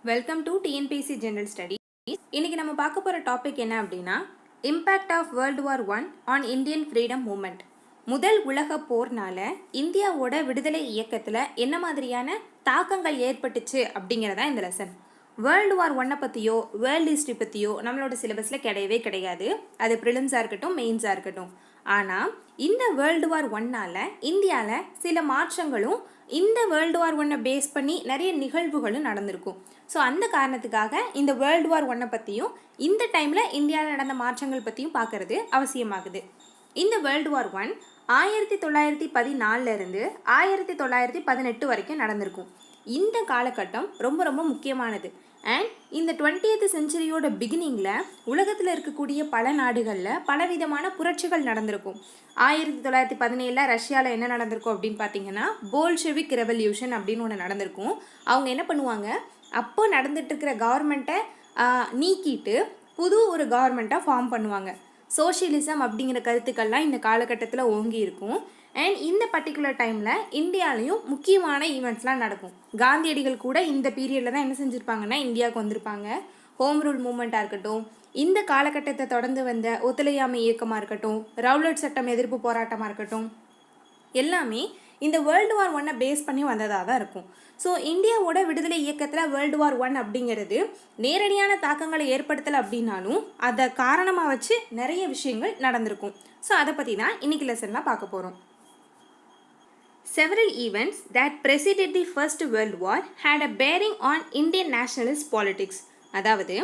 Welcome to TNPSC general studies. இன்னைக்கு நம்ம பார்க்க போகிற டாபிக் என்ன அப்படின்னா impact of world war one on Indian freedom movement. முதல் உலக போர்னால இந்தியாவோட விடுதலை இயக்கத்தில் என்ன மாதிரியான தாக்கங்கள் ஏற்பட்டுச்சு அப்படிங்கிறதா இந்த லெசன். வேர்ல்டு வார் ஒன்னை பற்றியோ வேர்ல்டு ஹிஸ்ட்ரி பற்றியோ நம்மளோட சிலபஸில் கிடையவே கிடையாது. அது ப்ரிலிம்ஸாக இருக்கட்டும் மெயின்ஸாக இருக்கட்டும். ஆனால் இந்த வேர்ல்டு வார் ஒன்னால் இந்தியாவில் சில மாற்றங்களும் இந்த வேர்ல்டு வார் ஒன்னை பேஸ் பண்ணி நிறைய நிகழ்வுகளும் நடந்திருக்கும். ஸோ அந்த காரணத்துக்காக இந்த வேர்ல்டு வார் ஒன்னை பற்றியும் இந்த டைமில் இந்தியாவில் நடந்த மாற்றங்கள் பற்றியும் பார்க்கறது அவசியமாகுது. இந்த வேர்ல்டு வார் ஒன் 1914 1918 வரைக்கும் நடந்திருக்கும். இந்த காலகட்டம் ரொம்ப ரொம்ப முக்கியமானது. அண்ட் இந்த 20th செஞ்சுரியோட பிகினிங்கில் உலகத்தில் இருக்கக்கூடிய பல நாடுகளில் பலவிதமான புரட்சிகள் நடந்திருக்கும். 1917 ரஷ்யாவில் என்ன நடந்திருக்கும் அப்படின்னு பார்த்தீங்கன்னா போல்ஷெவிக் ரெவல்யூஷன் அப்படின்னு ஒன்று நடந்திருக்கும். அவங்க என்ன பண்ணுவாங்க, அப்போ நடந்துட்டு இருக்கிற கவர்மெண்ட்டை நீக்கிட்டு புது ஒரு கவர்மெண்ட்டாக ஃபார்ம் பண்ணுவாங்க. சோஷியலிசம் அப்படிங்கிற கருத்துக்கள்லாம் இந்த காலகட்டத்தில் ஓங்கி இருக்கும். அண்ட் இந்த பர்டிகுலர் டைமில் இந்தியாலையும் முக்கியமான ஈவெண்ட்ஸ்லாம் நடக்கும். காந்தியடிகள் கூட இந்த பீரியடில் தான் என்ன செஞ்சுருப்பாங்கன்னா இந்தியாவுக்கு வந்திருப்பாங்க. ஹோம் ரூல் மூமெண்ட்டாக இருக்கட்டும், இந்த காலகட்டத்தை தொடர்ந்து வந்த ஒத்துழையாமை இயக்கமாக இருக்கட்டும், ரவுலட் சட்டம் எதிர்ப்பு போராட்டமாக இருக்கட்டும், எல்லாமே இந்த வேர்ல்டு வார் ஒன்னை பேஸ் பண்ணி வந்ததாக தான் இருக்கும். ஸோ இந்தியாவோட விடுதலை இயக்கத்தில் வேர்ல்டு வார் ஒன் அப்படிங்கிறது நேரடியான தாக்கங்களை ஏற்படுத்தலை அப்படின்னாலும் அதை காரணமாக வச்சு நிறைய விஷயங்கள் நடந்திருக்கும். ஸோ அதை பற்றி தான் இன்னைக்கு லெசன்லாம் பார்க்க போகிறோம். Several events that preceded the First World War had a bearing on Indian nationalist politics. அதாவது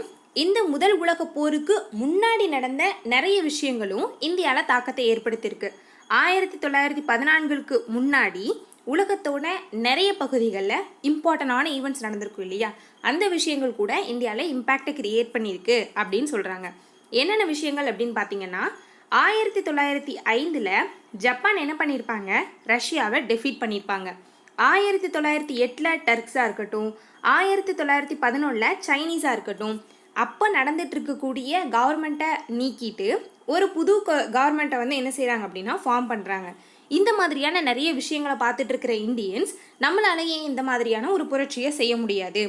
இந்த முதல் உலக போருக்கு முன்னாடி நடந்த நிறைய விஷயங்களும் இந்தியாவில் தாக்கத்தை ஏற்படுத்தியிருக்கு. 1914க்கு முன்னாடி உலகத்தோட நிறைய பகுதிகளில் இம்பார்ட்டண்டான ஈவெண்ட்ஸ் நடந்திருக்கும் இல்லையா, அந்த விஷயங்கள் கூட இந்தியாவில் இம்பேக்டை கிரியேட் பண்ணியிருக்கு அப்படின்னு சொல்கிறாங்க. என்னென்ன விஷயங்கள் அப்படின்னு பார்த்தீங்கன்னா 1905 ஜப்பான் என்ன பண்ணியிருப்பாங்க, ரஷ்யாவை டெஃபீட் பண்ணியிருப்பாங்க. 1908 டர்க்ஸாக இருக்கட்டும், 1911 சைனீஸாக இருக்கட்டும், அப்போ நடந்துட்டு இருக்கக்கூடிய கவர்மெண்ட்டை நீக்கிட்டு ஒரு புது கவர்மெண்ட்டை வந்து என்ன செய்கிறாங்க அப்படின்னா ஃபார்ம் பண்ணுறாங்க. இந்த மாதிரியான நிறைய விஷயங்களை பார்த்துட்டு இருக்கிற இந்தியன்ஸ் நம்மளாலேயே இந்த மாதிரியான ஒரு புரட்சியை செய்ய முடியாது,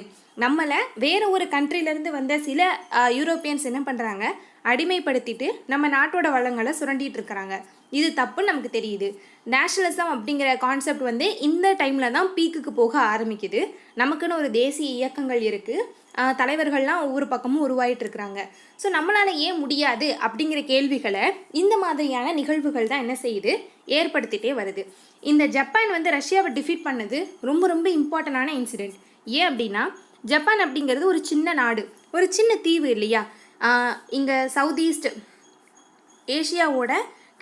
நம்மளை வேற ஒரு கண்ட்ரிலேருந்து வந்த சில யூரோப்பியன்ஸ் என்ன பண்ணுறாங்க, அடிமைப்படுத்திட்டு நம்ம நாட்டோட வளங்களை சுரண்டிட்டு இருக்கிறாங்க, இது தப்புன்னு நமக்கு தெரியுது. நேஷனலிசம் அப்படிங்கிற கான்செப்ட் வந்து இந்த டைமில் தான் பீக்குக்கு போக ஆரம்பிக்குது. நமக்குன்னு ஒரு தேசிய இயக்கங்கள் இருக்குது, தலைவர்கள்லாம் ஒவ்வொரு பக்கமும் உருவாயிட்டு இருக்கிறாங்க. ஸோ நம்மளால் ஏன் முடியாது அப்படிங்கிற கேள்விகளை இந்த மாதிரியான நிகழ்வுகள் தான் என்ன செய்யுது, ஏற்படுத்திகிட்டே வருது. இந்த ஜப்பான் வந்து ரஷ்யாவை டிஃபீட் பண்ணது ரொம்ப ரொம்ப இம்பார்ட்டண்டான இன்சிடெண்ட். ஏன் அப்படின்னா ஜப்பான் அப்படிங்கிறது ஒரு சின்ன நாடு, ஒரு சின்ன தீவு இல்லையா. இங்கே சவுத் ஈஸ்ட் ஏஷியாவோட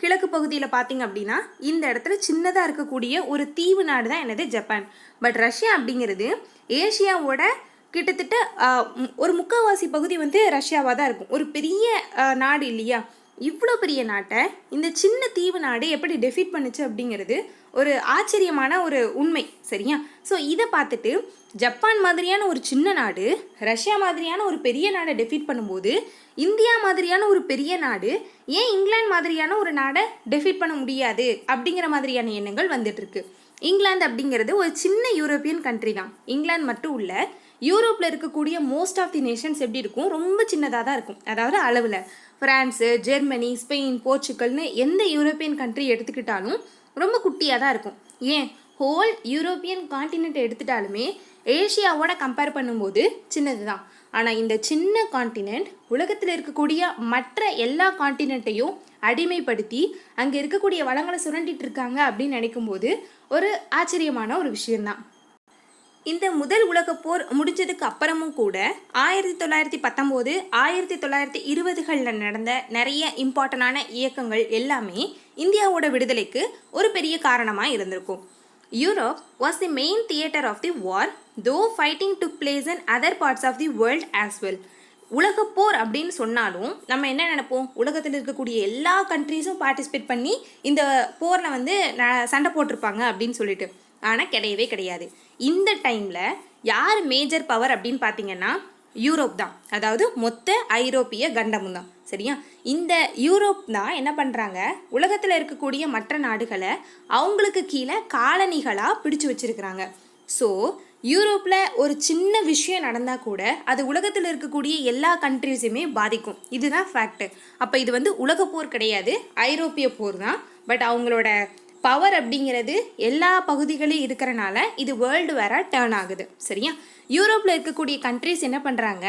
கிழக்கு பகுதியில் பார்த்திங்க அப்படின்னா இந்த இடத்துல சின்னதாக இருக்கக்கூடிய ஒரு தீவு நாடு தான் என்னது ஜப்பான். பட் ரஷ்யா அப்படிங்கிறது ஏஷியாவோட கிட்டத்தட்ட ஒரு முக்கால்வாசி பகுதி வந்து ரஷ்யாவாக தான் இருக்கும். ஒரு பெரிய நாடு இல்லையா. இவ்வளோ பெரிய நாட்டை இந்த சின்ன தீவு நாடு எப்படி டெஃபீட் பண்ணுச்சு அப்படிங்கிறது ஒரு ஆச்சரியமான ஒரு உண்மை, சரியா. ஸோ இதை பார்த்துட்டு ஜப்பான் மாதிரியான ஒரு சின்ன நாடு ரஷ்யா மாதிரியான ஒரு பெரிய நாடை டெஃபீட் பண்ணும்போது இந்தியா மாதிரியான ஒரு பெரிய நாடு ஏன் இங்கிலாந்து மாதிரியான ஒரு நாடை டெஃபீட் பண்ண முடியாது அப்படிங்கிற மாதிரியான எண்ணங்கள் வந்துட்டுருக்கு. இங்கிலாந்து அப்படிங்கிறது ஒரு சின்ன யூரோப்பியன் கண்ட்ரி தான். இங்கிலாந்து மட்டும் இல்லை, யூரோப்பில் இருக்கக்கூடிய மோஸ்ட் ஆஃப் தி நேஷன்ஸ் எப்படி இருக்கும், ரொம்ப சின்னதாக தான் இருக்கும். அதாவது அளவில் ஃப்ரான்ஸு, ஜெர்மனி, ஸ்பெயின், போர்ச்சுகல்னு எந்த யூரோப்பியன் கண்ட்ரி எடுத்துக்கிட்டாலும் ரொம்ப குட்டியாக தான் இருக்கும். ஏன் ஹோல் யூரோப்பியன் காண்டினென்ட் எடுத்துட்டாலுமே ஏஷியாவோட கம்பேர் பண்ணும்போது சின்னது தான். ஆனால் இந்த சின்ன காண்டினென்ட் உலகத்தில் இருக்கக்கூடிய மற்ற எல்லா காண்டினென்ட்டையும் அடிமைப்படுத்தி அங்கே இருக்கக்கூடிய வளங்களை சுரண்டிட்டு இருக்காங்க அப்படின்னு நினைக்கும்போது ஒரு ஆச்சரியமான ஒரு விஷயம்தான். இந்த முதல் உலக போர் முடிஞ்சதுக்கு அப்புறமும் கூட 1919 1920களில் நடந்த நிறைய இம்பார்ட்டண்டான இயக்கங்கள் எல்லாமே இந்தியாவோட விடுதலைக்கு ஒரு பெரிய காரணமாக இருந்திருக்கும். Europe was the main theatre of the war, though fighting took place in other parts of the world as well. உலகப்போர் அப்படின்னு சொன்னாலும் நம்ம என்ன நினைப்போம், உலகத்தில் இருக்கக்கூடிய எல்லா கண்ட்ரீஸும் பார்ட்டிசிபேட் பண்ணி இந்த போரில் வந்து சண்டை போட்டிருப்பாங்க அப்படின்னு சொல்லிட்டு. ஆனால் கிடையவே கிடையாது. இந்த டைமில் யார் மேஜர் பவர் அப்படின்னு பார்த்தீங்கன்னா யூரோப் தான். அதாவது மொத்த ஐரோப்பிய கண்டமும் தான், சரியா. இந்த யூரோப் தான் என்ன பண்ணுறாங்க, உலகத்தில் இருக்கக்கூடிய மற்ற நாடுகளை அவங்களுக்கு கீழே காலனிகளாக பிடிச்சு வச்சுருக்கிறாங்க. ஸோ யூரோப்பில் ஒரு சின்ன விஷயம் நடந்தால் கூட அது உலகத்தில் இருக்கக்கூடிய எல்லா கண்ட்ரிஸுமே பாதிக்கும். இதுதான் ஃபேக்ட்டு. அப்போ இது வந்து உலக போர் கிடையாது, ஐரோப்பிய போர் தான். பட் அவங்களோட பவர் அப்படிங்கிறது எல்லா பகுதிகளையும் இருக்கிறனால இது வேர்ல்டு வேற டேர்ன் ஆகுது. சரியா? யூரோப்பில் இருக்கக்கூடிய கண்ட்ரிஸ் என்ன பண்ணுறாங்க,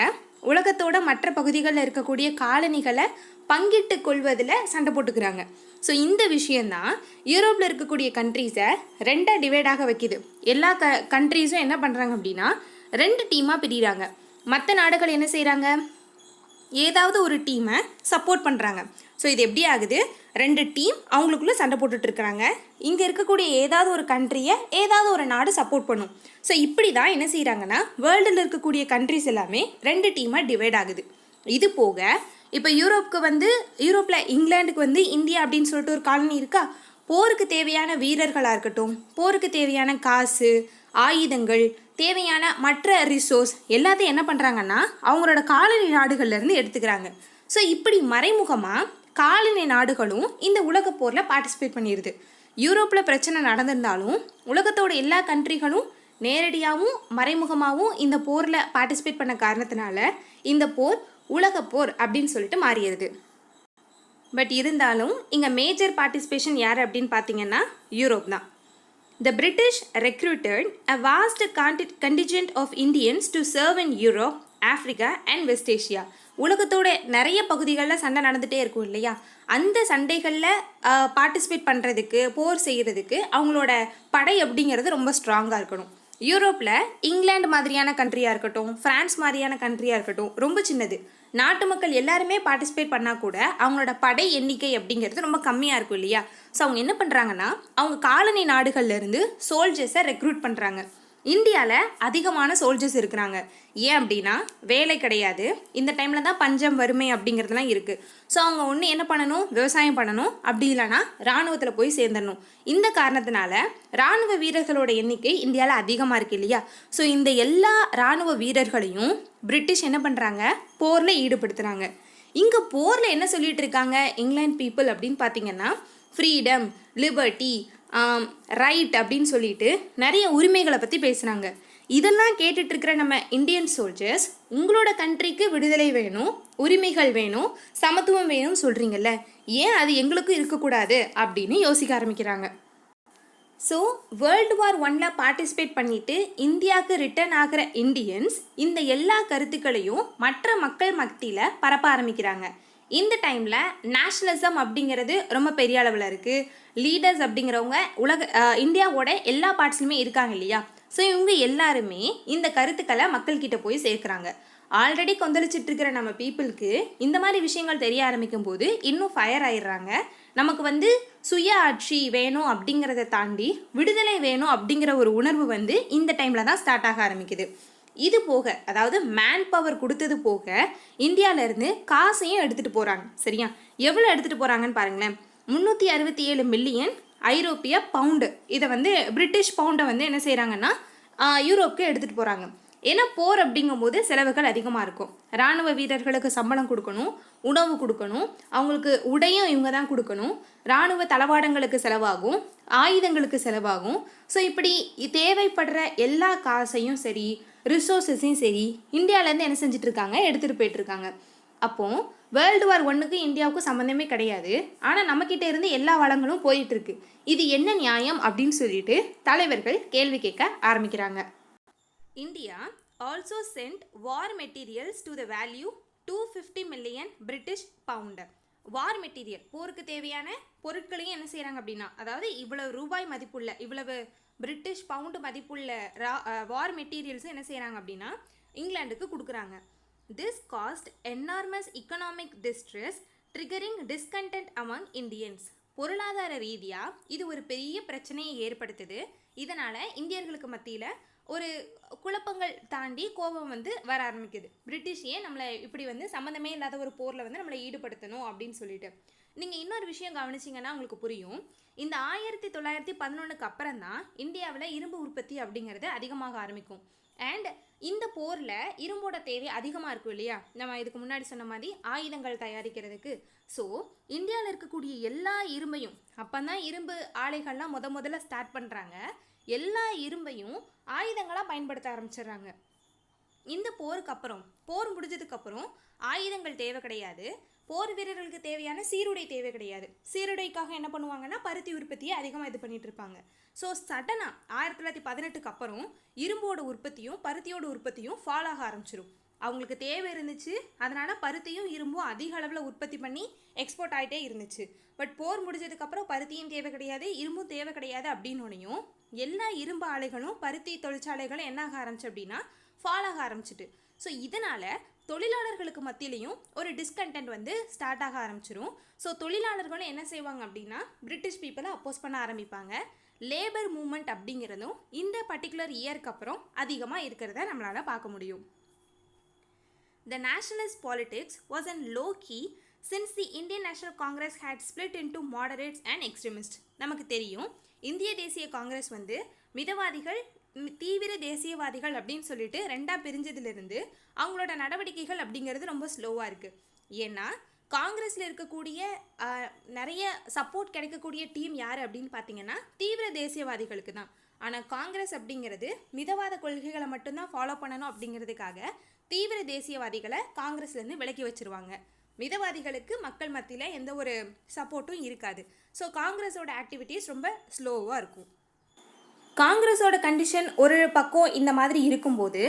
உலகத்தோட மற்ற பகுதிகளில் இருக்கக்கூடிய காலனிகளை பங்கிட்டு கொள்வதில் சண்டை போட்டுக்கிறாங்க. ஸோ இந்த விஷயந்தான் யூரோப்பில் இருக்கக்கூடிய கண்ட்ரீஸை ரெண்டாக டிவைடாக வைக்கிது. எல்லா கண்ட்ரீஸும் என்ன பண்ணுறாங்க அப்படின்னா 2 டீமாக பிரிகிறாங்க. மற்ற நாடுகள் என்ன செய்கிறாங்க, ஏதாவது ஒரு டீமை சப்போர்ட் பண்ணுறாங்க. ஸோ இது எப்படி ஆகுது, 2 டீம் அவங்களுக்குள்ளே சண்டை போட்டுட்ருக்குறாங்க. இங்கே இருக்கக்கூடிய ஏதாவது ஒரு கண்ட்ரியை ஏதாவது ஒரு நாடு சப்போர்ட் பண்ணும். ஸோ இப்படி தான் என்ன செய்கிறாங்கன்னா வேர்ல்டில் இருக்கக்கூடிய கண்ட்ரிஸ் எல்லாமே 2 டீமாக டிவைட் ஆகுது. இது போக இப்போ யூரோப்பில் இங்கிலாந்துக்கு வந்து இந்தியா அப்படின்னு சொல்லிட்டு ஒரு காலனி இருக்கா. போருக்கு தேவையான வீரர்களாக இருக்கட்டும், போருக்கு தேவையான காசு, ஆயுதங்கள், தேவையான மற்ற ரிசோர்ஸ் எல்லாத்தையும் என்ன பண்ணுறாங்கன்னா அவங்களோட காலனி நாடுகள்லேருந்து எடுத்துக்கிறாங்க. ஸோ இப்படி மறைமுகமாக காலனி நாடுகளும் இந்த உலக போரில் பார்ட்டிசிபேட் பண்ணிடுது. யூரோப்பில் பிரச்சனை நடந்திருந்தாலும் உலகத்தோட எல்லா கண்ட்ரிகளும் நேரடியாகவும் மறைமுகமாகவும் இந்த போரில் பார்ட்டிசிபேட் பண்ண காரணத்தினால இந்த போர் உலக போர் அப்படின்னு சொல்லிட்டு மாறிடுது. பட் இருந்தாலும் இங்கே மேஜர் பார்ட்டிசிபேஷன் யார் அப்படின்னு பார்த்தீங்கன்னா யூரோப் தான். The British recruited a vast contingent of Indians to serve in Europe, Africa and West Asia. உலகத்தோட நிறைய பகுதிகளில் சண்டை நடந்துகிட்டே இருக்கும் இல்லையா, அந்த சண்டைகளில் பார்ட்டிசிபேட் பண்ணுறதுக்கு, போர் செய்கிறதுக்கு அவங்களோட படை அப்படிங்கிறது ரொம்ப ஸ்ட்ராங்காக இருக்கணும். யூரோப்பில் இங்கிலாந்து மாதிரியான கண்ட்ரியாக இருக்கட்டும், ஃப்ரான்ஸ் மாதிரியான கண்ட்ரியாக இருக்கட்டும், ரொம்ப சின்னது. நாட்டு மக்கள் எல்லாருமே பார்ட்டிசிபேட் பண்ணால் கூட அவங்களோட படை எண்ணிக்கை அப்படிங்கிறது ரொம்ப கம்மியாக இருக்கும் இல்லையா. ஸோ அவங்க என்ன பண்ணுறாங்கன்னா அவங்க காலனி நாடுகள்லேருந்து சோல்ஜர்ஸை ரெக்ரூட் பண்ணுறாங்க. இந்தியாவில் அதிகமான சோல்ஜர்ஸ் இருக்கிறாங்க. ஏன் அப்படின்னா வேலை கிடையாது, இந்த டைமில் தான் பஞ்சம் வறுமை அப்படிங்கிறதுலாம் இருக்குது. ஸோ அவங்க ஒன்று என்ன பண்ணணும், விவசாயம் பண்ணணும், அப்படி இல்லைனா இராணுவத்தில் போய் சேர்ந்துடணும். இந்த காரணத்தினால இராணுவ வீரர்களோட எண்ணிக்கை இந்தியாவில் அதிகமாக இருக்குது இல்லையா. ஸோ இந்த எல்லா இராணுவ வீரர்களையும் பிரிட்டிஷ் என்ன பண்ணுறாங்க, போரில் ஈடுபடுத்துகிறாங்க. இங்கே போரில் என்ன சொல்லிட்டு இருக்காங்க இங்கிலாந்து பீப்புள் அப்படின்னு பார்த்தீங்கன்னா, ஃப்ரீடம், லிபர்ட்டி, ரைட் அப்படின்னு சொல்லிட்டு நிறைய உரிமைகளை பற்றி பேசுகிறாங்க. இதெல்லாம் கேட்டுட்ருக்கிற நம்ம இந்தியன் சோல்ஜர்ஸ் உங்களோட கண்ட்ரிக்கு விடுதலை வேணும், உரிமைகள் வேணும், சமத்துவம் வேணும்னு சொல்கிறீங்கல்ல, ஏன் அது எங்களுக்கும் இருக்கக்கூடாது அப்படின்னு யோசிக்க ஆரம்பிக்கிறாங்க. ஸோ வேர்ல்டு வார் 1ல் பார்ட்டிசிபேட் பண்ணிவிட்டு இந்தியாவுக்கு ரிட்டர்ன் ஆகிற இந்தியன்ஸ் இந்த எல்லா கருத்துக்களையும் மற்ற மக்கள் மத்தியில் பரப்ப ஆரம்பிக்கிறாங்க. இந்த டைமில் நேஷ்னலிசம் அப்படிங்கிறது ரொம்ப பெரிய அளவில் இருக்குது. லீடர்ஸ் அப்படிங்கிறவங்க இந்தியாவோட எல்லா பார்ட்ஸ்லையுமே இருக்காங்க இல்லையா. ஸோ இவங்க எல்லாருமே இந்த கருத்துக்களை மக்கள்கிட்ட போய் சேர்க்குறாங்க. ஆல்ரெடி கொந்தளிச்சிட்டு இருக்கிற நம்ம பீப்புளுக்கு இந்த மாதிரி விஷயங்கள் தெரிய ஆரம்பிக்கும் போது இன்னும் ஃபயர் ஆயிடுறாங்க. நமக்கு சுய ஆட்சி வேணும் அப்படிங்கிறத தாண்டி விடுதலை வேணும் அப்படிங்கிற ஒரு உணர்வு இந்த டைமில் தான் ஸ்டார்ட் ஆக ஆரம்பிக்குது. இது போக, அதாவது மேன் பவர் கொடுத்தது போக இந்தியாவிலேருந்து காசையும் எடுத்துகிட்டு போகிறாங்க. சரியா? எவ்வளோ எடுத்துகிட்டு போகிறாங்கன்னு பாருங்களேன். 367 மில்லியன் ஐரோப்பிய பவுண்டு. இதை பிரிட்டிஷ் பவுண்டை என்ன செய்கிறாங்கன்னா யூரோப்புக்கு எடுத்துகிட்டு போகிறாங்க. ஏன்னா போர் அப்படிங்கும்போது செலவுகள் அதிகமாக இருக்கும். இராணுவ வீரர்களுக்கு சம்பளம் கொடுக்கணும், உணவு கொடுக்கணும், அவங்களுக்கு உடையும் இவங்க தான் கொடுக்கணும், இராணுவ தளவாடங்களுக்கு செலவாகும், ஆயுதங்களுக்கு செலவாகும். ஸோ இப்படி தேவைப்படுற எல்லா காசையும் சரி, ரிசோர்ஸஸையும் சரி இந்தியாவிலேருந்து என்ன செஞ்சிட்ருக்காங்க, எடுத்துகிட்டு போயிட்டுருக்காங்க. அப்போது வேர்ல்டு வார் 1க்கு இந்தியாவுக்கும் சம்மந்தமே கிடையாது. ஆனால் நம்மக்கிட்ட இருந்து எல்லா வளங்களும் போயிட்டுருக்கு. இது என்ன நியாயம் அப்படின்னு சொல்லிட்டு தலைவர்கள் கேள்வி கேட்க ஆரம்பிக்கிறாங்க. India also sent war materials to the value 250 million British pound. War material, போருக்கு தேவையான பொருட்களையும் என்ன செய்கிறாங்க அப்படின்னா, அதாவது இவ்வளவு ரூபாய் மதிப்புள்ள, இவ்வளவு பிரிட்டிஷ் பவுண்டு மதிப்புள்ள வார் மெட்டீரியல்ஸும் என்ன செய்கிறாங்க அப்படின்னா இங்கிலாந்துக்கு கொடுக்குறாங்க. This cost என்னார்மஸ் economic distress triggering discontent among Indians. பொருளாதார ரீதியாக இது ஒரு பெரிய பிரச்சனையை ஏற்படுத்துது. இதனால் இந்தியர்களுக்கு மத்தியில் ஒரு குழப்பங்கள் தாண்டி கோபம் வர ஆரம்பிக்குது. பிரிட்டிஷ் ஏன் நம்மளை இப்படி சம்மந்தமே இல்லாத ஒரு போரில் நம்மளை ஈடுபடுத்தணும் அப்படின்னு சொல்லிட்டு. நீங்கள் இன்னொரு விஷயம் கவனிச்சிங்கன்னா உங்களுக்கு புரியும். இந்த 1911க்கு அப்புறம் தான் இந்தியாவில் இரும்பு உற்பத்தி அப்படிங்கிறது அதிகமாக ஆரம்பிக்கும். அண்ட் இந்த போரில் இரும்போட தேவை அதிகமாக இருக்கும் இல்லையா, நம்ம இதுக்கு முன்னாடி சொன்ன மாதிரி ஆயுதங்கள் தயாரிக்கிறதுக்கு. ஸோ இந்தியாவில் இருக்கக்கூடிய எல்லா இரும்பையும், அப்போ தான் இரும்பு ஆலைகள்லாம் முதல்ல ஸ்டார்ட் பண்ணுறாங்க. எல்லா இரும்பையும் ஆயுதங்களாக பயன்படுத்த ஆரம்பிச்சிடுறாங்க. இந்த போருக்கு அப்புறம், போர் முடிஞ்சதுக்கப்புறம் ஆயுதங்கள் தேவை கிடையாது, போர் வீரர்களுக்கு தேவையான சீருடை தேவை கிடையாது. சீருடைக்காக என்ன பண்ணுவாங்கன்னா பருத்தி உற்பத்தியை அதிகமாக இது பண்ணிட்டு இருப்பாங்க. ஸோ சடனாக 1918 அப்புறம் இரும்போட உற்பத்தியும் பருத்தியோட உற்பத்தியும் ஃபால் ஆக ஆரம்பிச்சிடும். அவங்களுக்கு தேவை இருந்துச்சு, அதனால் பருத்தியும் இரும்பும் அதிக அளவில் உற்பத்தி பண்ணி எக்ஸ்போர்ட் ஆகிட்டே இருந்துச்சு. பட் போர் முடிஞ்சதுக்கப்புறம் பருத்தியும் தேவை கிடையாது, இரும்பும் தேவை கிடையாது அப்படின்னோனையும் எல்லா இரும்பு ஆலைகளும் பருத்தி தொழிற்சாலைகளும் என்ன ஆக ஆரம்பிச்சு அப்படின்னா ஃபால் ஆக ஆரம்பிச்சிட்டு. ஸோ இதனால் தொழிலாளர்களுக்கு மத்தியிலையும் ஒரு டிஸ்கண்டென்ட் வந்து ஸ்டார்ட் ஆக ஆரம்பிச்சிடும். ஸோ தொழிலாளர்களும் என்ன செய்வாங்க அப்படின்னா பிரிட்டிஷ் பீப்புளை அப்போஸ் பண்ண ஆரம்பிப்பாங்க. லேபர் மூமெண்ட் அப்படிங்கிறதும் இந்த பர்டிகுலர் இயருக்கு அப்புறம் அதிகமாக இருக்கிறத நம்மளால் பார்க்க முடியும். The nationalist politics was in low key since the Indian National Congress had split into moderates and extremists. நமக்கு தெரியும் இந்திய தேசிய காங்கிரஸ் வந்து மிதவாதிகள் தீவிர தேசியவாதிகள் அப்படின்னு சொல்லிட்டு ரெண்டாக பிரிஞ்சதுலேருந்து அவங்களோட நடவடிக்கைகள் அப்படிங்கிறது ரொம்ப ஸ்லோவாக இருக்குது. ஏன்னா காங்கிரஸில் இருக்கக்கூடிய நிறைய சப்போர்ட் கிடைக்கக்கூடிய டீம் யார் அப்படின்னு பார்த்தீங்கன்னா தீவிர தேசியவாதிகளுக்கு தான். ஆனால் காங்கிரஸ் அப்படிங்கிறது மிதவாத கொள்கைகளை மட்டும்தான் ஃபாலோ பண்ணணும் அப்படிங்கிறதுக்காக தீவிர தேசியவாதிகளை காங்கிரஸ்லேருந்து விலக்கி வச்சுருவாங்க. மிதவாதிகளுக்கு மக்கள் மத்தியில் எந்த ஒரு சப்போர்ட்டும் இருக்காது. ஸோ காங்கிரஸோட ஆக்டிவிட்டீஸ் ரொம்ப ஸ்லோவாக இருக்கும். காங்கிரஸோட கண்டிஷன் ஒரு பக்கம் இந்த மாதிரி இருக்கும்போது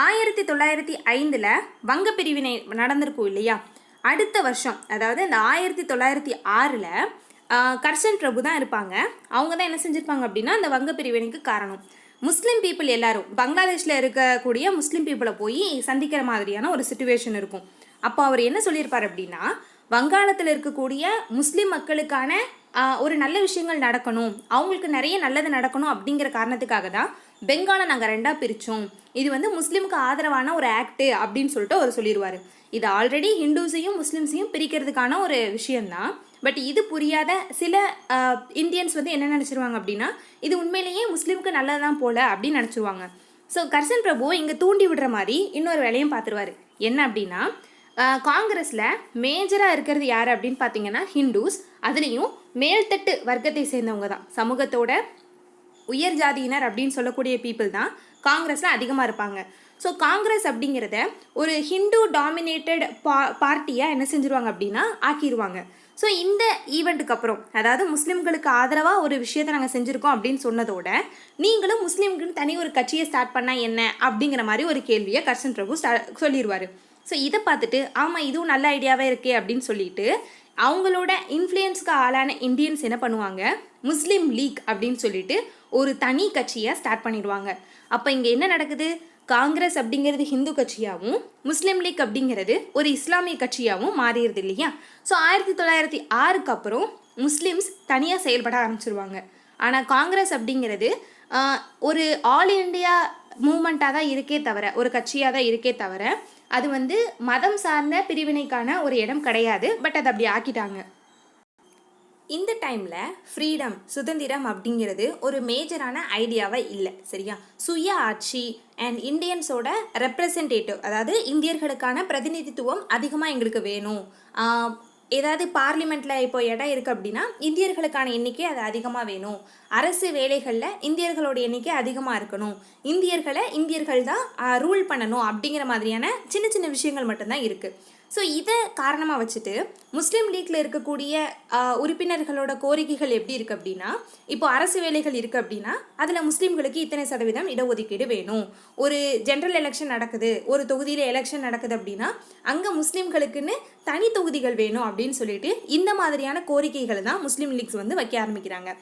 1905 வங்க பிரிவினை நடந்திருக்கும் இல்லையா, அடுத்த வருஷம் அதாவது இந்த 1906 கர்சன் பிரபு தான் இருப்பாங்க. அவங்க தான் என்ன செஞ்சுருப்பாங்க அப்படின்னா அந்த வங்க பிரிவினைக்கு காரணம். முஸ்லீம் பீப்புள் எல்லாரும் பங்களாதேஷில் இருக்கக்கூடிய முஸ்லீம் பீப்புளை போய் சந்திக்கிற மாதிரியான ஒரு சிச்சுவேஷன் இருக்கும். அப்போ அவர் என்ன சொல்லியிருப்பார் அப்படின்னா வங்காளத்தில் இருக்கக்கூடிய முஸ்லீம் மக்களுக்கான ஒரு நல்ல விஷயங்கள் நடக்கணும், அவங்களுக்கு நிறைய நல்லது நடக்கணும் அப்படிங்கிற காரணத்துக்காக தான் பெங்காலை நாங்கள் ரெண்டாக பிரித்தோம், இது வந்து முஸ்லீமுக்கு ஆதரவான ஒரு ஆக்டு அப்படின்னு சொல்லிட்டு அவர் சொல்லிடுவார். இது ஆல்ரெடி ஹிந்துஸையும் முஸ்லீம்ஸையும் பிரிக்கிறதுக்கான ஒரு விஷயந்தான். பட் இது புரியாத சில இந்தியன்ஸ் வந்து என்ன நினச்சிருவாங்க அப்படின்னா இது உண்மையிலேயே முஸ்லீமுக்கு நல்லது தான் போல அப்படின்னு நினச்சிருவாங்க. ஸோ கர்சன் பிரபு இங்கே தூண்டி விடுற மாதிரி இன்னொரு வேலையும் பார்த்துருவார். என்ன அப்படின்னா காங்கிரஸில் மேஜராக இருக்கிறது யார் அப்படின்னு பார்த்தீங்கன்னா ஹிந்துஸ், அதுலேயும் மேல்தட்டு வர்க்கத்தை சேர்ந்தவங்க தான், சமூகத்தோட உயர் ஜாதியினர் அப்படின்னு சொல்லக்கூடிய பீப்புள் தான் காங்கிரஸில் அதிகமாக இருப்பாங்க. ஸோ காங்கிரஸ் அப்படிங்கிறத ஒரு ஹிந்து டாமினேட்டட் பார்ட்டியாக என்ன செஞ்சுருவாங்க அப்படின்னா ஆக்கிடுவாங்க. ஸோ இந்த ஈவெண்ட்டுக்கு அப்புறம் அதாவது முஸ்லீம்களுக்கு ஆதரவாக ஒரு விஷயத்தை நாங்கள் செஞ்சுருக்கோம் அப்படின்னு சொன்னதோட நீங்களும் முஸ்லீம்களுக்கு தனி ஒரு கட்சியை ஸ்டார்ட் பண்ணால் என்ன அப்படிங்கிற மாதிரி ஒரு கேள்வியை கர்சன் பிரபு சொல்லிடுவார். ஸோ இதை பார்த்துட்டு ஆமாம் இதுவும் நல்ல ஐடியாவே இருக்கே அப்படின்னு சொல்லிட்டு அவங்களோட இன்ஃப்ளூயன்ஸ்க்கு ஆளான இந்தியன்ஸ் என்ன பண்ணுவாங்க, முஸ்லீம் லீக் அப்படின்னு சொல்லிட்டு ஒரு தனி கட்சியை ஸ்டார்ட் பண்ணிடுவாங்க. அப்போ இங்கே என்ன நடக்குது, காங்கிரஸ் அப்படிங்கிறது ஹிந்து கட்சியாகவும் முஸ்லீம் லீக் அப்படிங்கிறது ஒரு இஸ்லாமிய கட்சியாகவும் மாறிடுது இல்லையா. ஸோ 1906 அப்புறம் முஸ்லீம்ஸ் தனியாக செயல்பட ஆரம்பிச்சிருவாங்க. ஆனால் காங்கிரஸ் அப்படிங்கிறது ஒரு ஆல் இண்டியா மூமெண்ட்டாக தான் இருக்கே தவிர, ஒரு கட்சியாக தான் இருக்கே தவிர அது வந்து மதம் சார்ந்த பிரிவினைக்கான ஒரு இடம் கிடையாது. பட் அதை அப்படி ஆக்கிட்டாங்க. இந்த டைமில் ஃப்ரீடம் சுதந்திரம் அப்படிங்கிறது ஒரு மேஜரான ஐடியாவே இல்லை, சரியா. சுய ஆட்சி அண்ட் இந்தியன்ஸோட ரெப்ரசன்டேட்டிவ், அதாவது இந்தியர்களுக்கான பிரதிநிதித்துவம் அதிகமாக எங்களுக்கு வேணும். ஏதாவது பார்லிமெண்ட்டில் இப்போ இடம் இருக்குது அப்படின்னா இந்தியர்களுக்கான எண்ணிக்கை அது அதிகமாக வேணும். அரசு வேலைகளில் இந்தியர்களோட எண்ணிக்கை அதிகமாக இருக்கணும். இந்தியர்கள் தான் ரூல் பண்ணணும் அப்படிங்கிற மாதிரியான சின்ன சின்ன விஷயங்கள் மட்டும்தான் இருக்குது. ஸோ இதை காரணமாக வச்சுட்டு முஸ்லீம் லீக்கில் இருக்கக்கூடிய உறுப்பினர்களோட கோரிக்கைகள் எப்படி இருக்குது அப்படின்னா, இப்போ அரசு வேலைகள் இருக்குது அப்படின்னா அதில் முஸ்லீம்களுக்கு இத்தனை சதவீதம் இடஒதுக்கீடு வேணும். ஒரு ஜென்ரல் எலெக்ஷன் நடக்குது, ஒரு தொகுதியில் எலெக்ஷன் நடக்குது அப்படின்னா அங்கே முஸ்லீம்களுக்குன்னு தனி தொகுதிகள் வேணும் அப்படின்னு சொல்லிட்டு இந்த மாதிரியான கோரிக்கைகளை தான் முஸ்லீம் லீக்ஸ் வந்து வைக்க ஆரம்பிக்கிறாங்க.